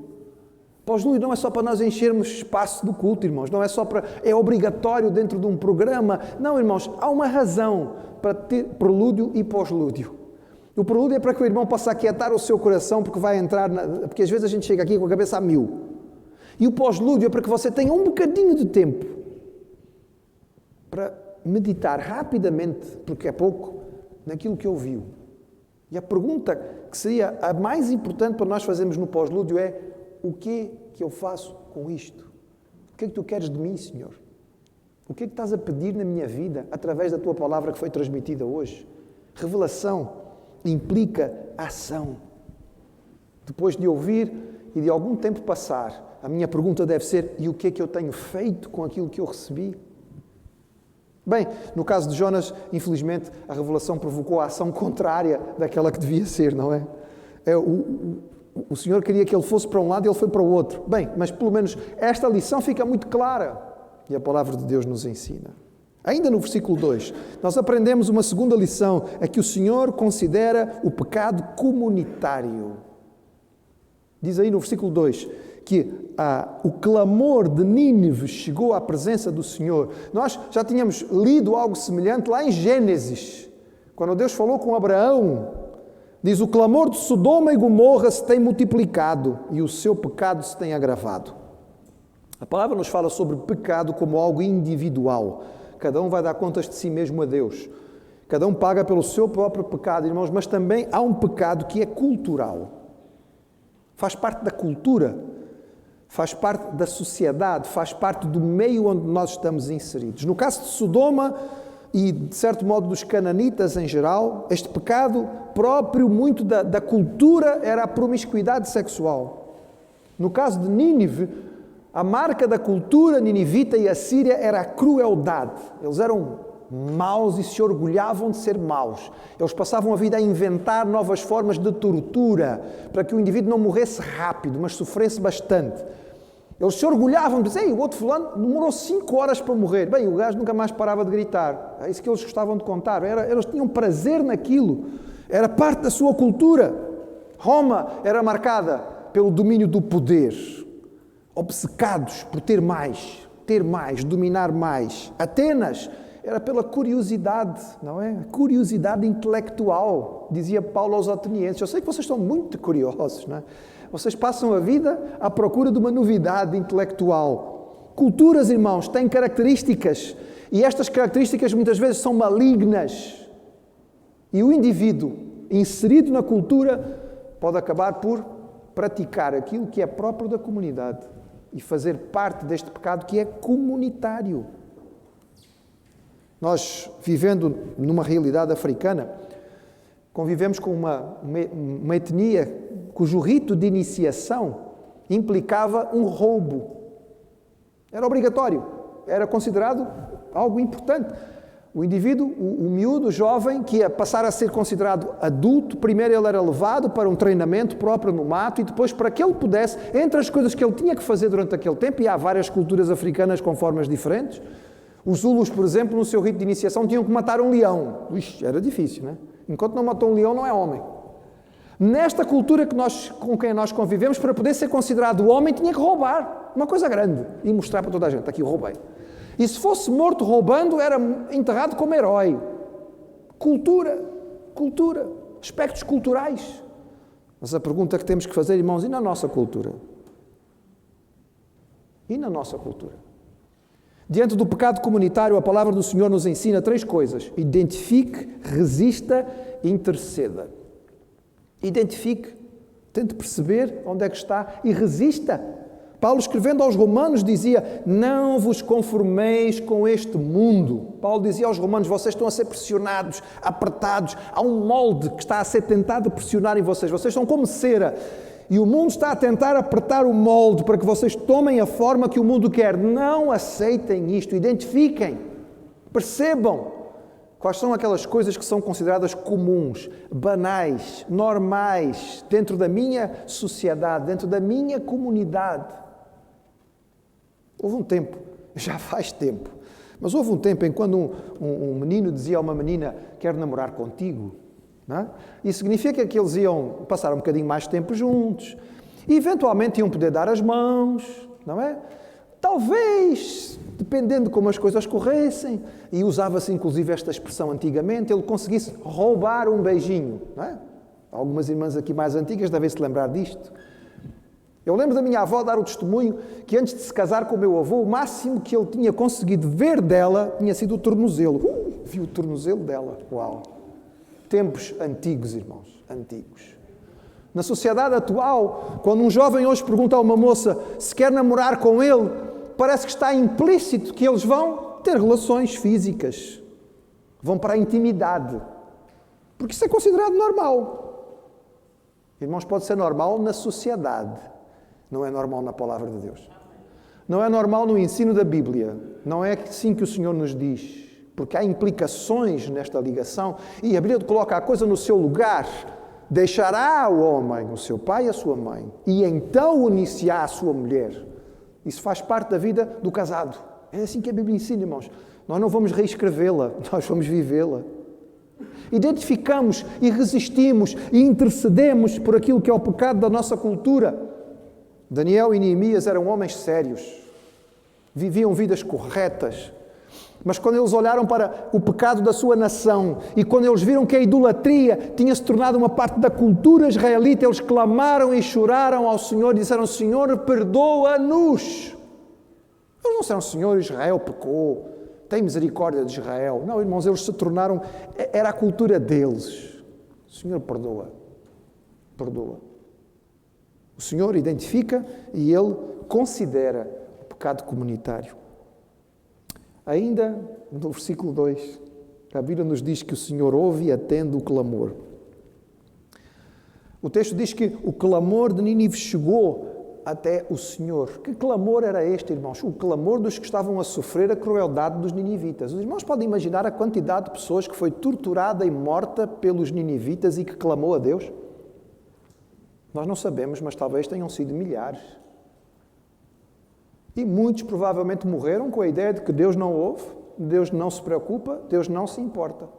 [SPEAKER 1] Pós-lúdio não é só para nós enchermos espaço do culto, irmãos, não é só para, é obrigatório dentro de um programa. Não, irmãos, há uma razão para ter prelúdio e pós-lúdio. O prelúdio é para que o irmão possa aquietar o seu coração, porque vai entrar, porque às vezes a gente chega aqui com a cabeça a 1000. E o pós-lúdio é para que você tenha um bocadinho de tempo para meditar rapidamente, porque é pouco, naquilo que ouviu. E a pergunta que seria a mais importante para nós fazermos no pós-lúdio é: o que é que eu faço com isto? O que é que tu queres de mim, Senhor? O que é que estás a pedir na minha vida através da tua palavra que foi transmitida hoje? Revelação implica ação. Depois de ouvir e de algum tempo passar, a minha pergunta deve ser: e o que é que eu tenho feito com aquilo que eu recebi? Bem, no caso de Jonas, infelizmente, a revelação provocou a ação contrária daquela que devia ser, não é? O Senhor queria que ele fosse para um lado e ele foi para o outro. Bem, mas pelo menos esta lição fica muito clara e a palavra de Deus nos ensina. Ainda no versículo 2, nós aprendemos uma segunda lição, é que o Senhor considera o pecado comunitário. Diz aí no versículo 2 que o clamor de Nínive chegou à presença do Senhor. Nós já tínhamos lido algo semelhante lá em Gênesis, quando Deus falou com Abraão. Diz: o clamor de Sodoma e Gomorra se tem multiplicado e o seu pecado se tem agravado. A palavra nos fala sobre pecado como algo individual. Cada um vai dar contas de si mesmo a Deus. Cada um paga pelo seu próprio pecado, irmãos, mas também há um pecado que é cultural. Faz parte da cultura, faz parte da sociedade, faz parte do meio onde nós estamos inseridos. No caso de Sodoma e, de certo modo, dos cananitas em geral, este pecado próprio muito da cultura era a promiscuidade sexual. No caso de Nínive, a marca da cultura ninivita e assíria era a crueldade. Eles eram maus e se orgulhavam de ser maus. Eles passavam a vida a inventar novas formas de tortura para que o indivíduo não morresse rápido, mas sofresse bastante. Eles se orgulhavam de dizer: ei, o outro fulano demorou 5 horas para morrer. Bem, o gajo nunca mais parava de gritar. É isso que eles gostavam de contar. Eles tinham prazer naquilo. Era parte da sua cultura. Roma era marcada pelo domínio do poder. Obcecados por ter mais, dominar mais. Atenas era pela curiosidade, não é? Curiosidade intelectual, dizia Paulo aos atenienses. Eu sei que vocês estão muito curiosos, não é? Vocês passam a vida à procura de uma novidade intelectual. Culturas, irmãos, têm características, e estas características muitas vezes são malignas. E o indivíduo inserido na cultura pode acabar por praticar aquilo que é próprio da comunidade e fazer parte deste pecado que é comunitário. Nós, vivendo numa realidade africana, convivemos com uma etnia cujo rito de iniciação implicava um roubo. Era obrigatório, era considerado algo importante. O indivíduo, o miúdo, o jovem, que ia passar a ser considerado adulto, primeiro ele era levado para um treinamento próprio no mato e depois, para que ele pudesse, entre as coisas que ele tinha que fazer durante aquele tempo, e há várias culturas africanas com formas diferentes, os Zulus, por exemplo, no seu rito de iniciação tinham que matar um leão. Ixi, era difícil, não é? Enquanto não matou um leão, não é homem. Nesta cultura com quem nós convivemos, para poder ser considerado homem, tinha que roubar uma coisa grande e mostrar para toda a gente: aqui eu roubei. E se fosse morto roubando, era enterrado como herói. Cultura, aspectos culturais. Mas a pergunta que temos que fazer, irmãos, e na nossa cultura? E na nossa cultura? Diante do pecado comunitário, a palavra do Senhor nos ensina 3 coisas. Identifique, resista e interceda. Identifique, tente perceber onde é que está e resista. Paulo, escrevendo aos Romanos, dizia: não vos conformeis com este mundo. Paulo dizia aos Romanos: vocês estão a ser pressionados, apertados, há um molde que está a ser tentado pressionar em vocês. Vocês são como cera. E o mundo está a tentar apertar o molde para que vocês tomem a forma que o mundo quer. Não aceitem isto, identifiquem, percebam quais são aquelas coisas que são consideradas comuns, banais, normais, dentro da minha sociedade, dentro da minha comunidade. Houve um tempo, já faz tempo, mas houve um tempo em quando um menino dizia a uma menina: quero namorar contigo. Não é? Isso significa que eles iam passar um bocadinho mais tempo juntos e eventualmente iam poder dar as mãos, não é? Talvez, dependendo de como as coisas corressem, e usava-se inclusive esta expressão antigamente, ele conseguisse roubar um beijinho, não é? Algumas irmãs aqui mais antigas devem se lembrar disto. Eu lembro da minha avó dar o testemunho que antes de se casar com o meu avô, o máximo que ele tinha conseguido ver dela tinha sido o tornozelo. Viu o tornozelo dela. Uau! Tempos antigos, irmãos, antigos. Na sociedade atual, quando um jovem hoje pergunta a uma moça se quer namorar com ele, parece que está implícito que eles vão ter relações físicas, vão para a intimidade, porque isso é considerado normal. Irmãos, pode ser normal na sociedade, não é normal na palavra de Deus. Não é normal no ensino da Bíblia, não é assim que o Senhor nos diz. Porque há implicações nesta ligação e a Bíblia coloca a coisa no seu lugar. Deixará o homem o seu pai e a sua mãe e então unir-se-á a sua mulher. Isso faz parte da vida do casado. É assim que a Bíblia ensina, irmãos. Nós não vamos reescrevê-la, nós vamos vivê-la. Identificamos e resistimos e intercedemos por aquilo que é o pecado da nossa cultura. Daniel e Neemias eram homens sérios, viviam vidas corretas. Mas quando eles olharam para o pecado da sua nação e quando eles viram que a idolatria tinha se tornado uma parte da cultura israelita, eles clamaram e choraram ao Senhor e disseram: Senhor, perdoa-nos. Eles não disseram: Senhor, Israel pecou, tem misericórdia de Israel. Não, irmãos, eles se tornaram, era a cultura deles. Senhor, perdoa, perdoa. O Senhor identifica e Ele considera o pecado comunitário. Ainda no versículo 2, a Bíblia nos diz que o Senhor ouve e atende o clamor. O texto diz que o clamor de Nínive chegou até o Senhor. Que clamor era este, irmãos? O clamor dos que estavam a sofrer a crueldade dos ninivitas. Os irmãos podem imaginar a quantidade de pessoas que foi torturada e morta pelos ninivitas e que clamou a Deus? Nós não sabemos, mas talvez tenham sido milhares. E muitos provavelmente morreram com a ideia de que Deus não ouve, Deus não se preocupa, Deus não se importa.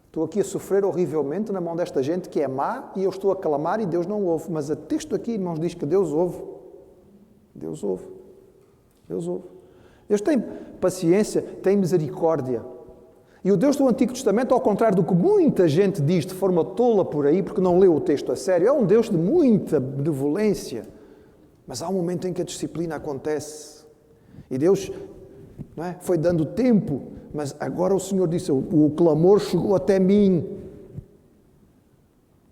[SPEAKER 1] Estou aqui a sofrer horrivelmente na mão desta gente que é má e eu estou a clamar e Deus não ouve. Mas o texto aqui, irmãos, diz que Deus ouve. Deus ouve. Deus ouve. Deus tem paciência, tem misericórdia. E o Deus do Antigo Testamento, ao contrário do que muita gente diz de forma tola por aí, porque não leu o texto a sério, é um Deus de muita benevolência. Mas há um momento em que a disciplina acontece. E Deus, não é, foi dando tempo, mas agora o Senhor disse: o clamor chegou até mim.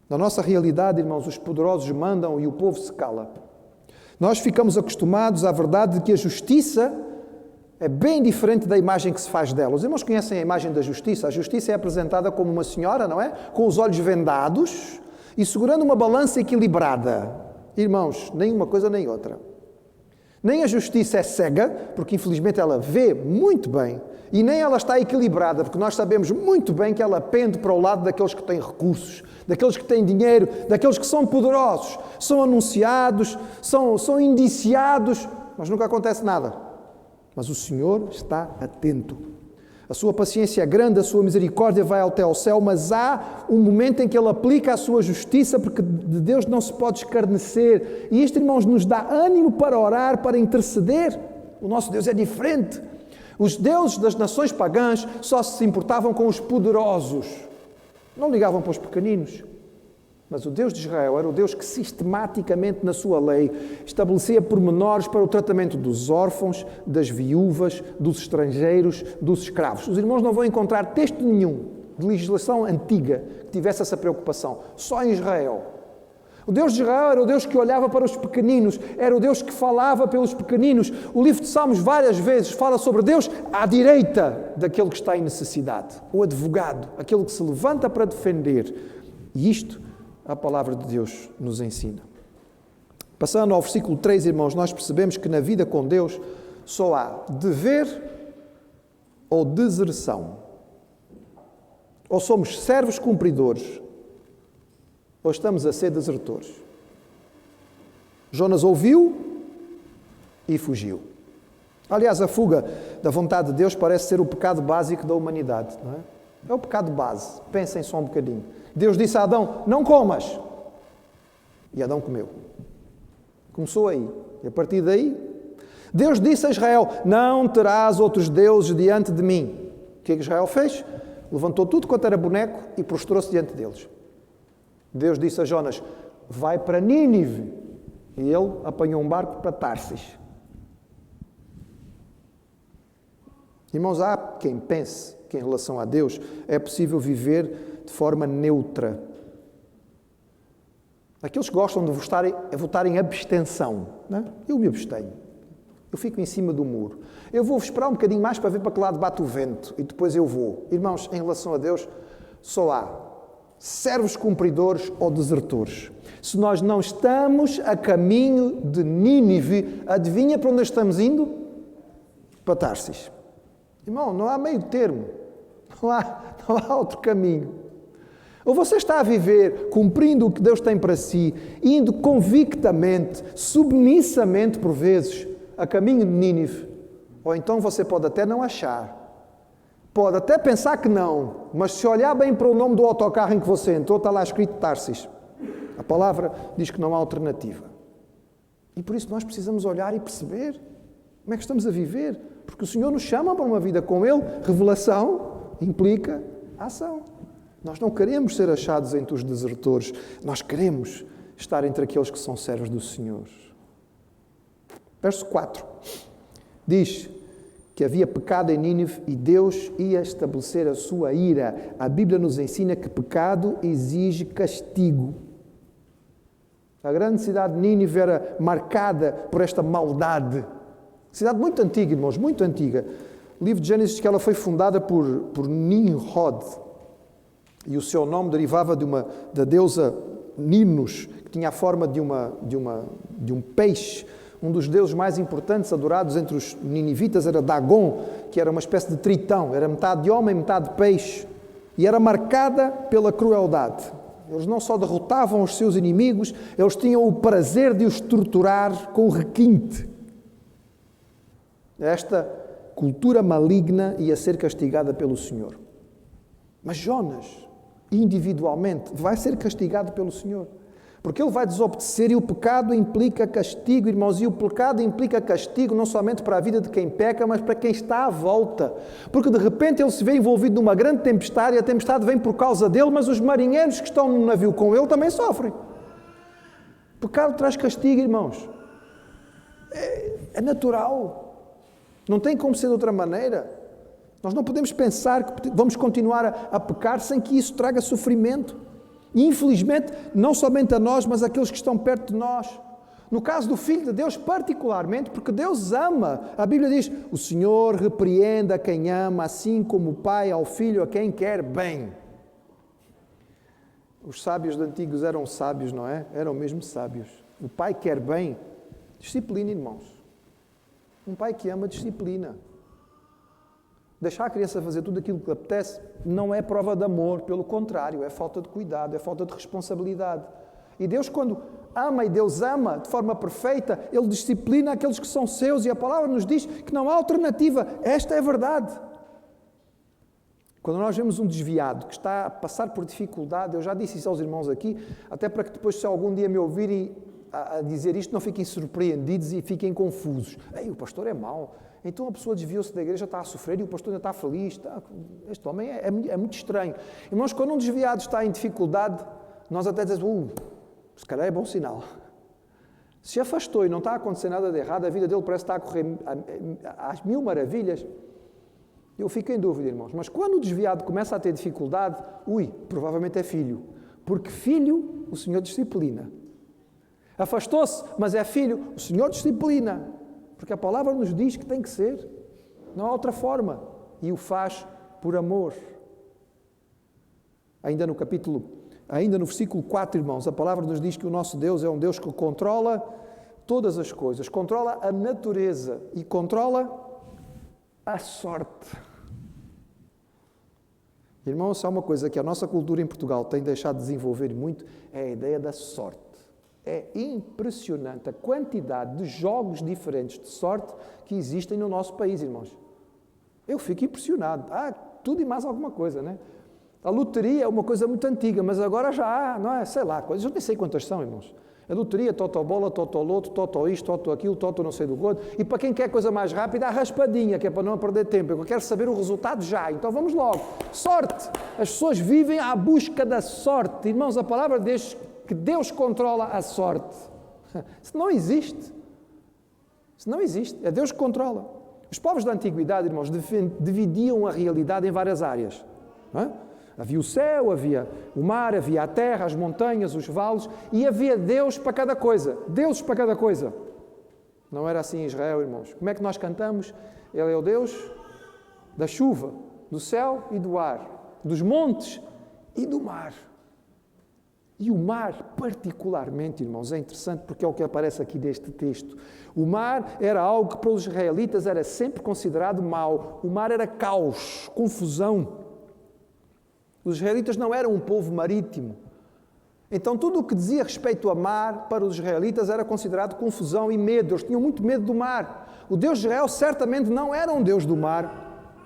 [SPEAKER 1] Na nossa realidade, irmãos, os poderosos mandam e o povo se cala. Nós ficamos acostumados à verdade de que a justiça é bem diferente da imagem que se faz dela. Os irmãos conhecem a imagem da justiça? A justiça é apresentada como uma senhora, não é? Com os olhos vendados e segurando uma balança equilibrada. Irmãos, nem uma coisa nem outra. Nem a justiça é cega, porque infelizmente ela vê muito bem, e nem ela está equilibrada, porque nós sabemos muito bem que ela pende para o lado daqueles que têm recursos, daqueles que têm dinheiro, daqueles que são poderosos, são anunciados, são indiciados, mas nunca acontece nada. Mas o Senhor está atento. A sua paciência é grande, a sua misericórdia vai até ao céu, mas há um momento em que Ele aplica a sua justiça, porque de Deus não se pode escarnecer. E isto, irmãos, nos dá ânimo para orar, para interceder. O nosso Deus é diferente. Os deuses das nações pagãs só se importavam com os poderosos. Não ligavam para os pequeninos. Mas o Deus de Israel era o Deus que sistematicamente na sua lei estabelecia pormenores para o tratamento dos órfãos, das viúvas, dos estrangeiros, dos escravos. Os irmãos não vão encontrar texto nenhum de legislação antiga que tivesse essa preocupação. Só em Israel. O Deus de Israel era o Deus que olhava para os pequeninos, era o Deus que falava pelos pequeninos. O livro de Salmos várias vezes fala sobre Deus à direita daquele que está em necessidade. O advogado, aquele que se levanta para defender. E isto a palavra de Deus nos ensina. Passando ao versículo 3, irmãos, nós percebemos que na vida com Deus só há dever ou deserção. Ou somos servos cumpridores, ou estamos a ser desertores. Jonas ouviu e fugiu. Aliás, a fuga da vontade de Deus parece ser o pecado básico da humanidade, não é? É o pecado base. Pensem só um bocadinho. Deus disse a Adão, não comas. E Adão comeu. Começou aí. E a partir daí, Deus disse a Israel, não terás outros deuses diante de mim. O que é que Israel fez? Levantou tudo quanto era boneco e prostrou-se diante deles. Deus disse a Jonas, vai para Nínive. E ele apanhou um barco para Tarsis. Irmãos, há quem pense que em relação a Deus é possível viver de forma neutra. Aqueles que gostam de votar em abstenção, não é? Eu me abstenho. Eu fico em cima do muro. Eu vou esperar um bocadinho mais para ver para que lado bate o vento e depois eu vou. Irmãos, em relação a Deus, só há servos cumpridores ou desertores. Se nós não estamos a caminho de Nínive, adivinha para onde estamos indo? Para Tarsis. Irmão, não há meio termo. Não há outro caminho. Ou você está a viver cumprindo o que Deus tem para si, indo convictamente, submissamente por vezes, a caminho de Nínive. Ou então você pode até não achar. Pode até pensar que não, mas se olhar bem para o nome do autocarro em que você entrou, está lá escrito Tarsis. A palavra diz que não há alternativa. E por isso nós precisamos olhar e perceber como é que estamos a viver. Porque o Senhor nos chama para uma vida com Ele. Revelação implica ação. Nós não queremos ser achados entre os desertores. Nós queremos estar entre aqueles que são servos do Senhor. Verso 4. Diz que havia pecado em Nínive e Deus ia estabelecer a sua ira. A Bíblia nos ensina que pecado exige castigo. A grande cidade de Nínive era marcada por esta maldade. Cidade muito antiga, irmãos, muito antiga. O livro de Gênesis diz que ela foi fundada por Nimrod. E o seu nome derivava da deusa Ninos, que tinha a forma de um peixe. Um dos deuses mais importantes adorados entre os ninivitas era Dagon, que era uma espécie de tritão. Era metade homem, metade peixe. E era marcada pela crueldade. Eles não só derrotavam os seus inimigos, eles tinham o prazer de os torturar com requinte. Esta cultura maligna ia ser castigada pelo Senhor. Mas Jonas, individualmente, vai ser castigado pelo Senhor. Porque ele vai desobedecer e o pecado implica castigo, irmãos. E o pecado implica castigo não somente para a vida de quem peca, mas para quem está à volta. Porque de repente ele se vê envolvido numa grande tempestade e a tempestade vem por causa dele, mas os marinheiros que estão no navio com ele também sofrem. O pecado traz castigo, irmãos. É natural. Não tem como ser de outra maneira. Nós não podemos pensar que vamos continuar a pecar sem que isso traga sofrimento. E infelizmente, não somente a nós, mas àqueles que estão perto de nós. No caso do Filho de Deus, particularmente, porque Deus ama. A Bíblia diz, o Senhor repreende a quem ama, assim como o Pai ao Filho a quem quer bem. Os sábios de antigos eram sábios, não é? Eram mesmo sábios. O Pai quer bem. Disciplina, irmãos. Um pai que ama, disciplina. Deixar a criança fazer tudo aquilo que lhe apetece não é prova de amor, pelo contrário, é falta de cuidado, é falta de responsabilidade. E Deus, quando ama, e Deus ama de forma perfeita, Ele disciplina aqueles que são seus, e a palavra nos diz que não há alternativa. Esta é a verdade. Quando nós vemos um desviado que está a passar por dificuldade, eu já disse isso aos irmãos aqui, até para que depois, se algum dia me ouvirem a dizer isto, não fiquem surpreendidos e fiquem confusos. Ei, o pastor é mau. Então a pessoa desviou-se da igreja, está a sofrer e o pastor ainda está feliz. Este homem é muito estranho. Irmãos, quando um desviado está em dificuldade, nós até dizemos, se calhar é bom sinal. Se afastou e não está a acontecer nada de errado, a vida dele parece estar a correr às mil maravilhas. Eu fico em dúvida, irmãos. Mas quando o desviado começa a ter dificuldade, provavelmente é filho. Porque filho, o Senhor disciplina. Afastou-se, mas é filho, o Senhor disciplina. Porque a palavra nos diz que tem que ser. Não há outra forma. E o faz por amor. Ainda no versículo 4, irmãos, a palavra nos diz que o nosso Deus é um Deus que controla todas as coisas. Controla a natureza e controla a sorte. Irmãos, há uma coisa que a nossa cultura em Portugal tem deixado de desenvolver muito, é a ideia da sorte. É impressionante a quantidade de jogos diferentes de sorte que existem no nosso país, irmãos. Eu fico impressionado. Tudo e mais alguma coisa, né? A loteria é uma coisa muito antiga, mas agora já há, não é? Sei lá, coisas, eu nem sei quantas são, irmãos. A loteria, totobola, totoloto, toto isto, toto aquilo, toto não sei do gosto. E para quem quer coisa mais rápida, a raspadinha, que é para não perder tempo. Eu quero saber o resultado já. Então vamos logo. Sorte. As pessoas vivem à busca da sorte. Irmãos, a palavra diz que Deus controla a sorte. Isso não existe. Isso não existe. É Deus que controla. Os povos da antiguidade, irmãos, dividiam a realidade em várias áreas. Não é? Havia o céu, havia o mar, havia a terra, as montanhas, os vales, e havia Deus para cada coisa. Deuses para cada coisa. Não era assim em Israel, irmãos. Como é que nós cantamos? Ele é o Deus da chuva, do céu e do ar, dos montes e do mar. E o mar, particularmente, irmãos, é interessante porque é o que aparece aqui neste texto. O mar era algo que para os israelitas era sempre considerado mau. O mar era caos, confusão. Os israelitas não eram um povo marítimo. Então tudo o que dizia respeito a mar para os israelitas era considerado confusão e medo. Eles tinham muito medo do mar. O Deus de Israel certamente não era um Deus do mar.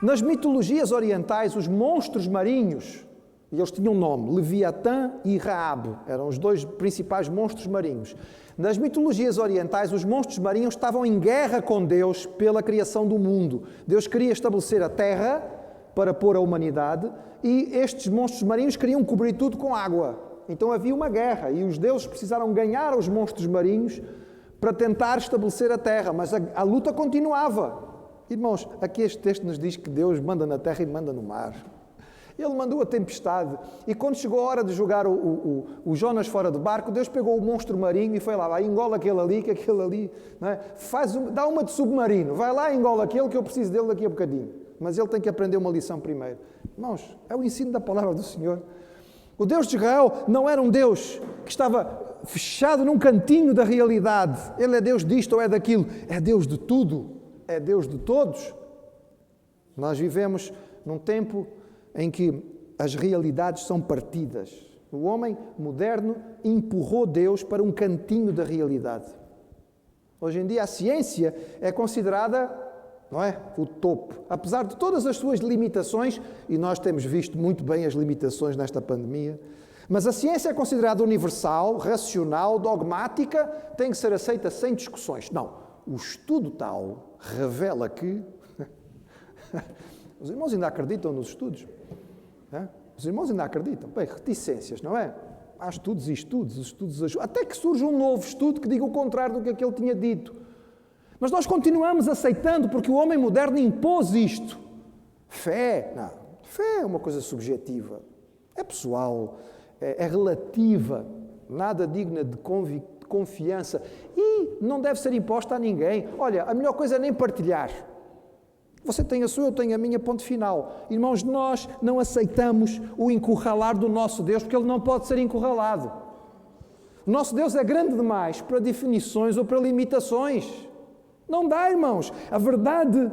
[SPEAKER 1] Nas mitologias orientais, os monstros marinhos, e eles tinham um nome, Leviatã e Raab, eram os dois principais monstros marinhos. Nas mitologias orientais, os monstros marinhos estavam em guerra com Deus pela criação do mundo. Deus queria estabelecer a terra para pôr a humanidade e estes monstros marinhos queriam cobrir tudo com água. Então havia uma guerra e os deuses precisaram ganhar os monstros marinhos para tentar estabelecer a terra, mas a luta continuava. Irmãos, aqui este texto nos diz que Deus manda na terra e manda no mar. Ele mandou a tempestade e quando chegou a hora de jogar o Jonas fora do barco, Deus pegou o monstro marinho e foi lá, engola aquele ali, que aquele ali, não é? Dá uma de submarino, vai lá e engola aquele que eu preciso dele daqui a bocadinho. Mas ele tem que aprender uma lição primeiro. Irmãos, é o ensino da palavra do Senhor. O Deus de Israel não era um Deus que estava fechado num cantinho da realidade. Ele é Deus disto ou é daquilo. É Deus de tudo. É Deus de todos. Nós vivemos num tempo em que as realidades são partidas. O homem moderno empurrou Deus para um cantinho da realidade. Hoje em dia a ciência é considerada, não é, o topo. Apesar de todas as suas limitações, e nós temos visto muito bem as limitações nesta pandemia, mas a ciência é considerada universal, racional, dogmática, tem que ser aceita sem discussões. Não, o estudo tal revela que... Os irmãos ainda acreditam nos estudos? Os irmãos ainda acreditam? Bem, reticências, não é? Há estudos e estudos, os estudos ajudam. Até que surge um novo estudo que diga o contrário do que aquele tinha dito. Mas nós continuamos aceitando porque o homem moderno impôs isto. Fé, não. Fé é uma coisa subjetiva. É pessoal, é relativa, nada digna de confiança e não deve ser imposta a ninguém. Olha, a melhor coisa é nem partilhar. Você tem a sua, eu tenho a minha, ponto final. Irmãos, nós não aceitamos o encurralar do nosso Deus, porque Ele não pode ser encurralado. O nosso Deus é grande demais para definições ou para limitações. Não dá, irmãos. A verdade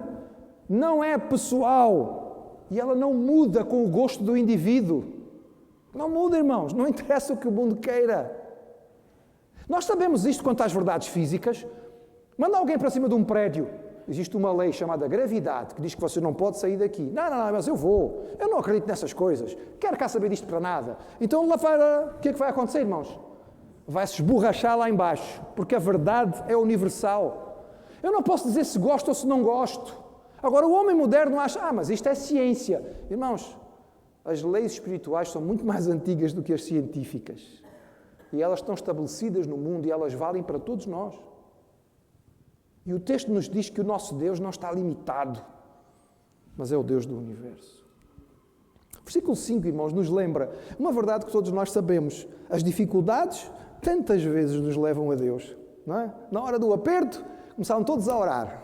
[SPEAKER 1] não é pessoal e ela não muda com o gosto do indivíduo. Não muda, irmãos. Não interessa o que o mundo queira. Nós sabemos isto quanto às verdades físicas. Manda alguém para cima de um prédio. Existe uma lei chamada gravidade que diz que você não pode sair daqui. Não, mas eu vou. Eu não acredito nessas coisas. Quero cá saber disto para nada. Então, lá fora, o que é que vai acontecer, irmãos? vai se esborrachar lá embaixo, porque a verdade é universal. Eu não posso dizer se gosto ou se não gosto. Agora, o homem moderno acha, mas isto é ciência. Irmãos, as leis espirituais são muito mais antigas do que as científicas. E elas estão estabelecidas no mundo e elas valem para todos nós. E o texto nos diz que o nosso Deus não está limitado, mas é o Deus do universo. Versículo 5, irmãos, nos lembra uma verdade que todos nós sabemos. As dificuldades tantas vezes nos levam a Deus, não é? Na hora do aperto, começaram todos a orar.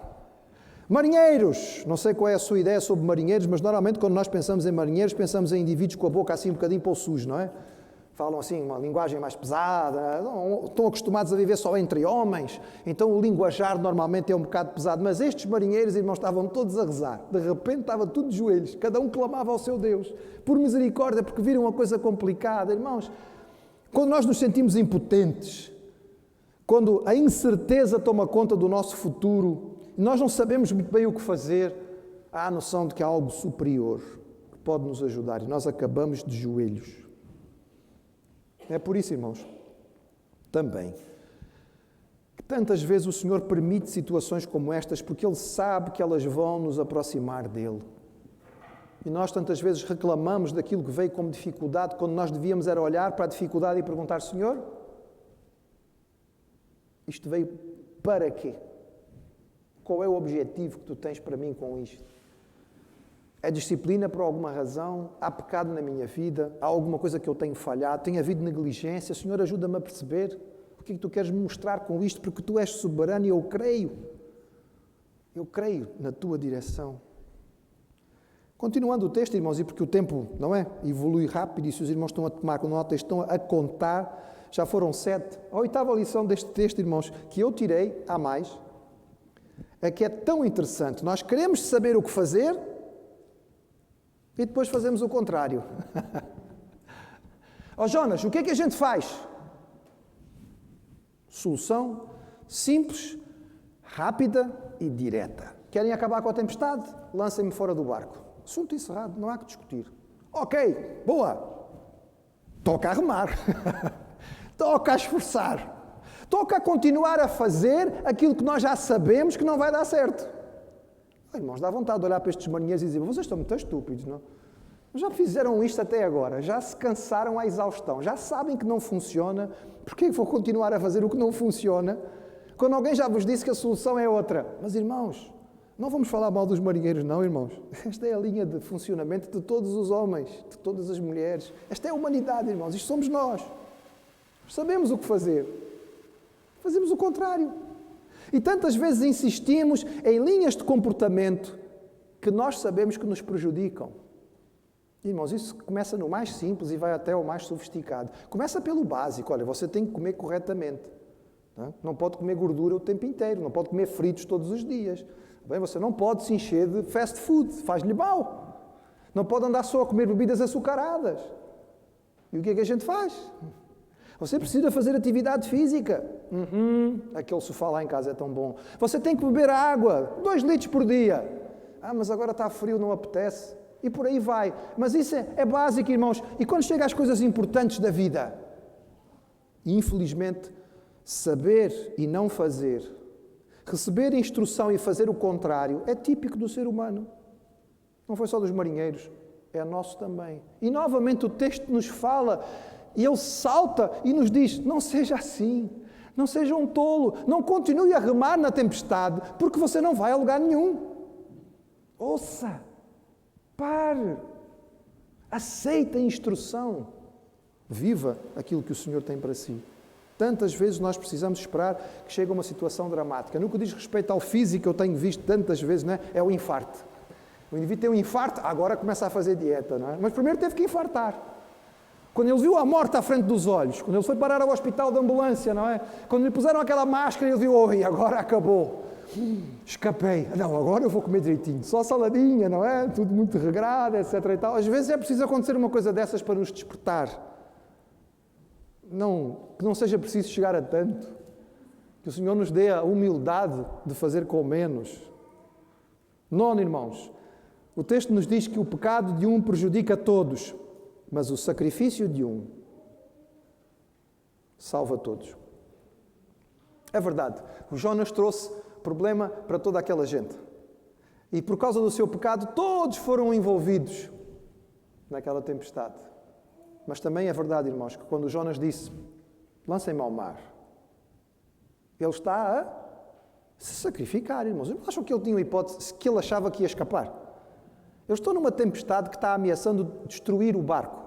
[SPEAKER 1] Marinheiros, não sei qual é a sua ideia sobre marinheiros, mas normalmente quando nós pensamos em marinheiros, pensamos em indivíduos com a boca assim um bocadinho para o sujo, não é? Falam assim, uma linguagem mais pesada, estão acostumados a viver só entre homens, então o linguajar normalmente é um bocado pesado. Mas estes marinheiros, irmãos, estavam todos a rezar. De repente estava tudo de joelhos, cada um clamava ao seu Deus, por misericórdia, porque viram uma coisa complicada. Irmãos, quando nós nos sentimos impotentes, quando a incerteza toma conta do nosso futuro, e nós não sabemos muito bem o que fazer, há a noção de que há algo superior que pode nos ajudar, e nós acabamos de joelhos. É por isso, irmãos, também, que tantas vezes o Senhor permite situações como estas, porque Ele sabe que elas vão nos aproximar dEle. E nós tantas vezes reclamamos daquilo que veio como dificuldade, quando nós devíamos era olhar para a dificuldade e perguntar, Senhor, isto veio para quê? Qual é o objetivo que Tu tens para mim com isto? É disciplina por alguma razão? Há pecado na minha vida? Há alguma coisa que eu tenho falhado? Tem havido negligência? Senhor, ajuda-me a perceber o que é que Tu queres me mostrar com isto, porque Tu és soberano e eu creio na Tua direção. Continuando o texto, irmãos, e porque o tempo, não é, evolui rápido, e se os irmãos estão a tomar nota, estão a contar, já foram 7. A 8ª lição deste texto, irmãos, que eu tirei, há mais, é que é tão interessante. Nós queremos saber o que fazer e depois fazemos o contrário. Jonas, o que é que a gente faz? Solução simples, rápida e direta. Querem acabar com a tempestade? Lancem-me fora do barco. Assunto encerrado, não há que discutir. Ok, boa. Toca a remar. Toca a esforçar. Toca a continuar a fazer aquilo que nós já sabemos que não vai dar certo. Irmãos, dá vontade de olhar para estes marinheiros e dizer, vocês estão muito estúpidos, não? Já fizeram isto até agora, já se cansaram à exaustão, já sabem que não funciona, porquê vou continuar a fazer o que não funciona? Quando alguém já vos disse que a solução é outra. Mas, irmãos, não vamos falar mal dos marinheiros, não, irmãos. Esta é a linha de funcionamento de todos os homens, de todas as mulheres. Esta é a humanidade, irmãos, isto somos nós. Sabemos o que fazer. Fazemos o contrário. E tantas vezes insistimos em linhas de comportamento que nós sabemos que nos prejudicam. Irmãos, isso começa no mais simples e vai até ao mais sofisticado. Começa pelo básico. Olha, você tem que comer corretamente. Não pode comer gordura o tempo inteiro. Não pode comer fritos todos os dias. Bem, você não pode se encher de fast food. Faz-lhe mal. Não pode andar só a comer bebidas açucaradas. E o que é que a gente faz? Você precisa fazer atividade física. Aquele sofá lá em casa é tão bom. Você tem que beber água, 2 litros por dia. Mas agora está frio, não apetece. E por aí vai. Mas isso é básico, irmãos. E quando chega às coisas importantes da vida, infelizmente, saber e não fazer, receber instrução e fazer o contrário, é típico do ser humano. Não foi só dos marinheiros, é nosso também. E novamente o texto nos fala. E ele salta e nos diz, não seja assim, não seja um tolo, não continue a remar na tempestade, porque você não vai a lugar nenhum. Ouça, pare, aceite a instrução, viva aquilo que o Senhor tem para si. Tantas vezes nós precisamos esperar que chegue uma situação dramática. No que diz respeito ao físico, eu tenho visto tantas vezes, não é? É o infarto. O indivíduo tem um infarto, agora começa a fazer dieta, não é? Mas primeiro teve que infartar. Quando ele viu a morte à frente dos olhos, quando ele foi parar ao hospital de ambulância, não é? Quando lhe puseram aquela máscara, ele viu, agora acabou. Escapei. Não, agora eu vou comer direitinho. Só saladinha, não é? Tudo muito regrado, etc. e tal. Às vezes é preciso acontecer uma coisa dessas para nos despertar. Que não seja preciso chegar a tanto. Que o Senhor nos dê a humildade de fazer com menos. 9, irmãos. O texto nos diz que o pecado de um prejudica a todos. Mas o sacrifício de um salva todos. É verdade, o Jonas trouxe problema para toda aquela gente. E por causa do seu pecado, todos foram envolvidos naquela tempestade. Mas também é verdade, irmãos, que quando o Jonas disse, lancem-me ao mar, ele está a se sacrificar, irmãos. Não acham que ele tinha uma hipótese, que ele achava que ia escapar? Eu estou numa tempestade que está ameaçando destruir o barco.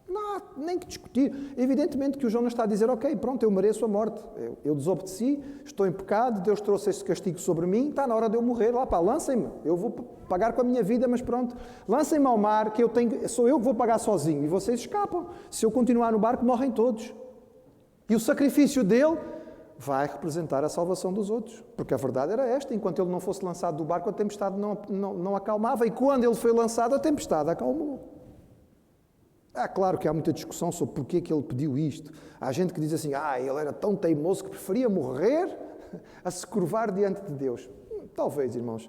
[SPEAKER 1] Não há nem que discutir. Evidentemente que o Jonas está a dizer, ok, pronto, eu mereço a morte. Eu desobedeci, estou em pecado, Deus trouxe este castigo sobre mim, está na hora de eu morrer. Lá, pá, lancem-me. Eu vou pagar com a minha vida, mas pronto. Lancem-me ao mar, que sou eu que vou pagar sozinho. E vocês escapam. Se eu continuar no barco, morrem todos. E o sacrifício dele vai representar a salvação dos outros. Porque a verdade era esta. Enquanto ele não fosse lançado do barco, a tempestade não acalmava. E quando ele foi lançado, a tempestade acalmou. Claro que há muita discussão sobre porquê que ele pediu isto. Há gente que diz assim, ele era tão teimoso que preferia morrer a se curvar diante de Deus. Talvez, irmãos.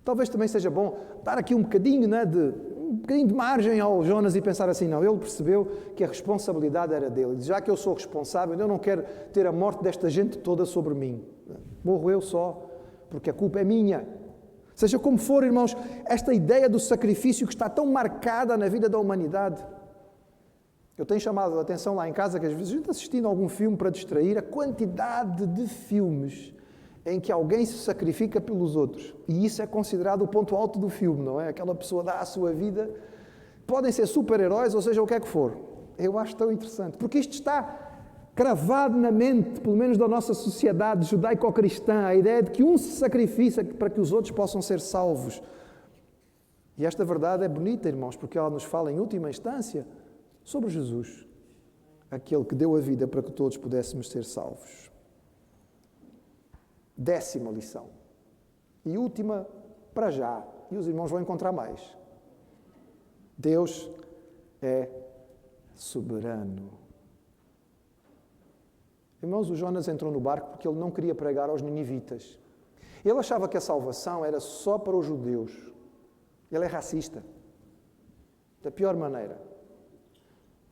[SPEAKER 1] Talvez também seja bom dar aqui um bocadinho de margem ao Jonas e pensar assim, não, ele percebeu que a responsabilidade era dele. Já que eu sou responsável, eu não quero ter a morte desta gente toda sobre mim. Morro eu só, porque a culpa é minha. Seja como for, irmãos, esta ideia do sacrifício que está tão marcada na vida da humanidade. Eu tenho chamado a atenção lá em casa que às vezes a gente assistindo a algum filme para distrair, a quantidade de filmes em que alguém se sacrifica pelos outros. E isso é considerado o ponto alto do filme, não é? Aquela pessoa dá a sua vida. Podem ser super-heróis, ou seja, o que é que for. Eu acho tão interessante, porque isto está cravado na mente, pelo menos da nossa sociedade judaico-cristã, a ideia de que um se sacrifica para que os outros possam ser salvos. E esta verdade é bonita, irmãos, porque ela nos fala, em última instância, sobre Jesus, aquele que deu a vida para que todos pudéssemos ser salvos. 10ª lição. E última para já. E os irmãos vão encontrar mais. Deus é soberano. Irmãos, o Jonas entrou no barco porque ele não queria pregar aos ninivitas. Ele achava que a salvação era só para os judeus. Ele é racista. Da pior maneira.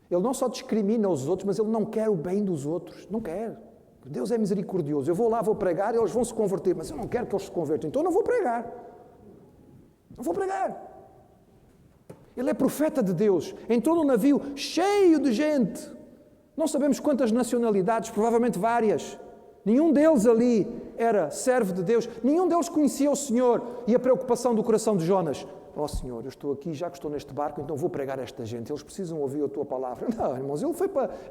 [SPEAKER 1] Ele não só discrimina os outros, mas ele não quer o bem dos outros. Não quer. Deus é misericordioso. Eu vou lá, vou pregar e eles vão se converter. Mas eu não quero que eles se convertam. Então eu não vou pregar. Não vou pregar. Ele é profeta de Deus. Entrou num navio cheio de gente. Não sabemos quantas nacionalidades, provavelmente várias. Nenhum deles ali era servo de Deus. Nenhum deles conhecia o Senhor. E a preocupação do coração de Jonas. Senhor, eu estou aqui, já que estou neste barco, então vou pregar a esta gente. Eles precisam ouvir a tua palavra. Não, irmãos, ele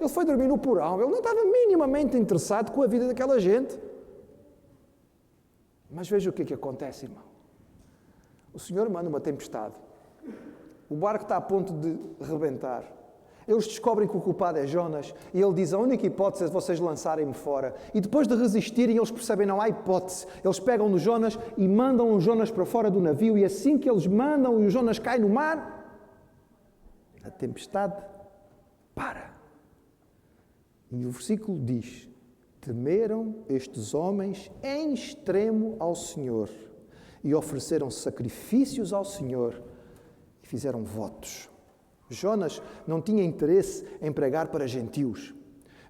[SPEAKER 1] foi dormir no porão. Ele não estava minimamente interessado com a vida daquela gente. Mas veja o que é que acontece, irmão. O Senhor manda uma tempestade. O barco está a ponto de rebentar. Eles descobrem que o culpado é Jonas e ele diz, a única hipótese é vocês lançarem-me fora. E depois de resistirem, eles percebem, não há hipótese. Eles pegam no Jonas e mandam o Jonas para fora do navio e assim que eles mandam e o Jonas cai no mar, a tempestade para. E o versículo diz, temeram estes homens em extremo ao Senhor e ofereceram sacrifícios ao Senhor e fizeram votos. Jonas não tinha interesse em pregar para gentios.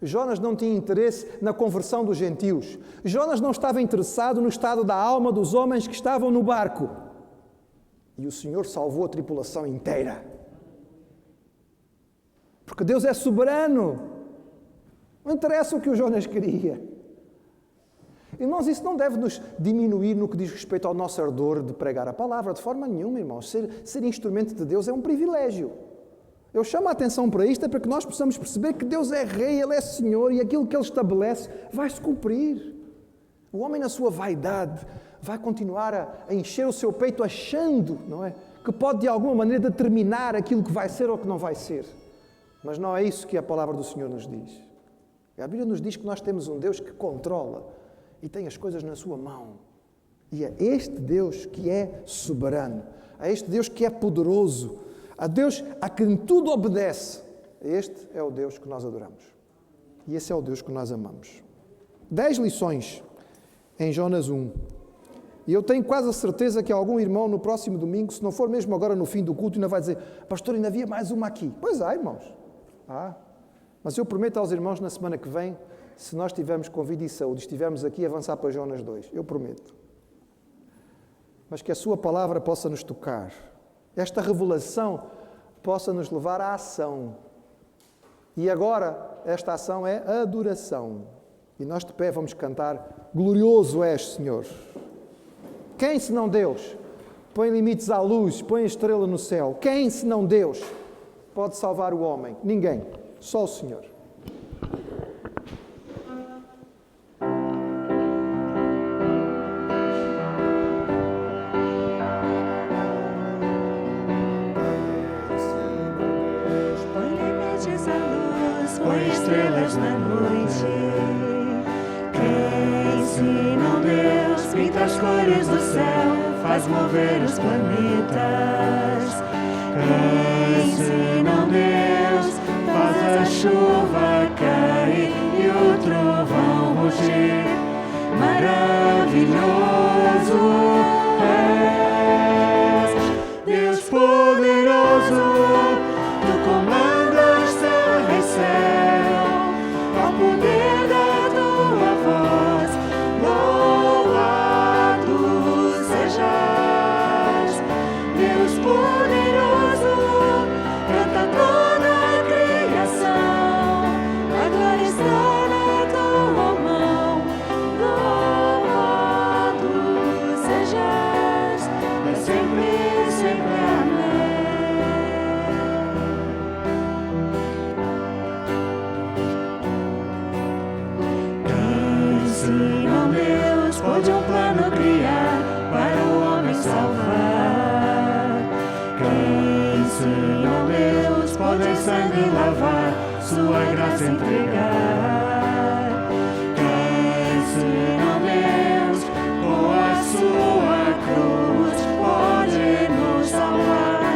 [SPEAKER 1] Jonas não tinha interesse na conversão dos gentios. Jonas não estava interessado no estado da alma dos homens que estavam no barco. E o Senhor salvou a tripulação inteira. Porque Deus é soberano. Não interessa o que o Jonas queria. Irmãos, isso não deve nos diminuir no que diz respeito ao nosso ardor de pregar a palavra, de forma nenhuma, irmãos. Ser instrumento de Deus é um privilégio. Eu chamo a atenção para isto, é para que nós possamos perceber que Deus é Rei, Ele é Senhor e aquilo que Ele estabelece vai-se cumprir. O homem na sua vaidade vai continuar a encher o seu peito achando, não é? Que pode de alguma maneira determinar aquilo que vai ser ou que não vai ser. Mas não é isso que a palavra do Senhor nos diz. A Bíblia nos diz que nós temos um Deus que controla e tem as coisas na sua mão. E é este Deus que é soberano, é este Deus que é poderoso, a Deus a quem tudo obedece. Este é o Deus que nós adoramos. E esse é o Deus que nós amamos. 10 lições em Jonas 1. E eu tenho quase a certeza que algum irmão no próximo domingo, se não for mesmo agora no fim do culto, ainda vai dizer, pastor, ainda havia mais uma aqui. Pois há, irmãos. Mas eu prometo aos irmãos na semana que vem, se nós tivermos com vida e saúde, estivermos aqui a avançar para Jonas 2, eu prometo. Mas que a sua palavra possa nos tocar. Esta revelação possa nos levar à ação. E agora, esta ação é adoração. E nós de pé vamos cantar: glorioso és, Senhor. Quem senão Deus? Põe limites à luz, põe a estrela no céu. Quem senão Deus pode salvar o homem? Ninguém. Só o Senhor.
[SPEAKER 3] Põe limites à luz, põe estrelas na noite. Quem senão Deus pinta as cores do céu, faz mover os planetas. Quem senão Deus faz a chuva cair e o trovão rugir. Maravilhoso és, Deus poderoso, tu comandas terra e céu, ao poder da tua voz, louvado sejas. Deus poderoso, canta toda a criação, a glória está na tua mão, louvado sejas, para sempre, sempre, amém. Quem senão Deus pode um plano criar para o homem salvar? Quem senão Deus pode em sangue lavar, sua graça entregar? Quem senão Deus com a sua cruz pode nos salvar?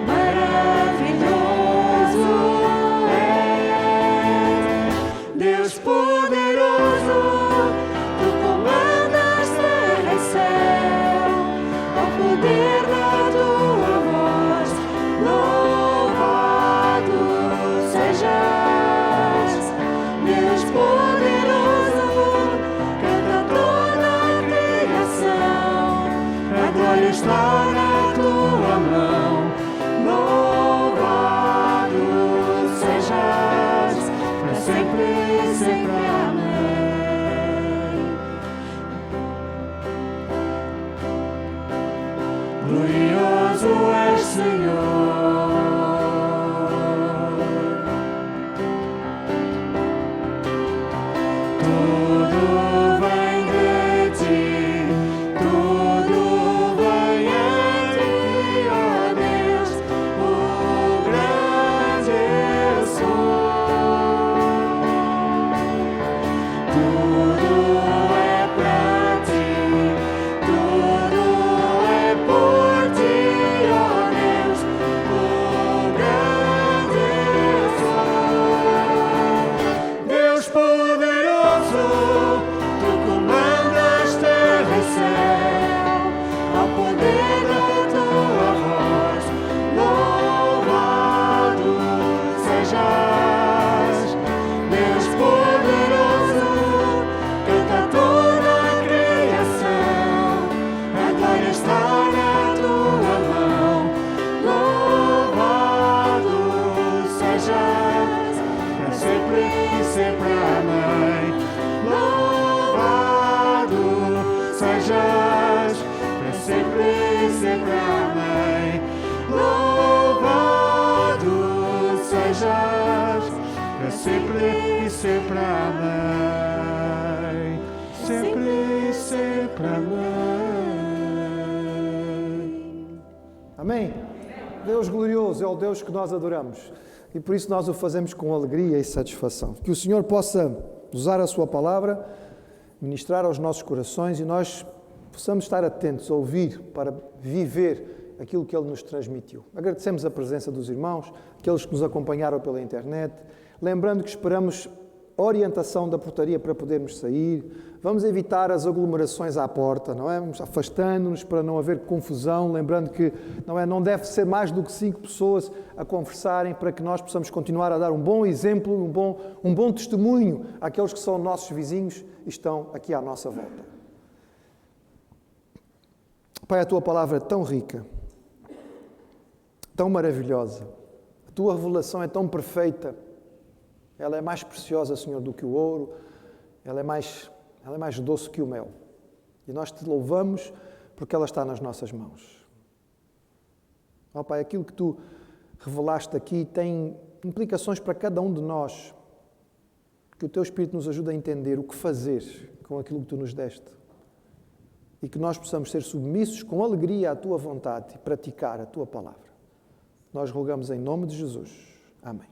[SPEAKER 3] Maravilhoso és, Deus poderoso, tu comandas terra e céu, ao poder da tua voz, louvado sejas. Deus poderoso, canta toda a criação, a glória está na tua mão, louvado sejas, para sempre, sempre, amém. Glorioso és, Senhor. Tudo vem de ti, tudo vem em ti, ó Deus, o grande eu sou. Tudo é pra ti, tudo é por ti, ó Deus, o grande eu sou. Deus poderoso, tu comandas terra e céu, ao poder da tua voz, louvado sejas. Deus poderoso, canta toda a criação, a glória está na tua mão, louvado sejas, para sempre e sempre, amém. Louvado sejas, para sempre e sempre, amém. Louvado sejas, para sempre e sempre, amém. Sempre e sempre, amém.
[SPEAKER 1] Amém? Deus glorioso é o Deus que nós adoramos. E por isso nós o fazemos com alegria e satisfação. Que o Senhor possa usar a sua palavra, ministrar aos nossos corações e nós possamos estar atentos a ouvir para viver aquilo que Ele nos transmitiu. Agradecemos a presença dos irmãos, aqueles que nos acompanharam pela internet, lembrando que esperamos orientação da portaria para podermos sair, vamos evitar as aglomerações à porta, não é? Vamos afastando-nos para não haver confusão, lembrando que não deve ser mais do que 5 pessoas a conversarem para que nós possamos continuar a dar um bom exemplo, um bom testemunho àqueles que são nossos vizinhos e estão aqui à nossa volta. Pai, a Tua palavra é tão rica, tão maravilhosa, a Tua revelação é tão perfeita. Ela é mais preciosa, Senhor, do que o ouro. Ela é mais doce que o mel. E nós Te louvamos porque ela está nas nossas mãos. Ó Pai, aquilo que Tu revelaste aqui tem implicações para cada um de nós. Que o Teu Espírito nos ajude a entender o que fazer com aquilo que Tu nos deste. E que nós possamos ser submissos com alegria à Tua vontade e praticar a Tua palavra. Nós rogamos em nome de Jesus. Amém.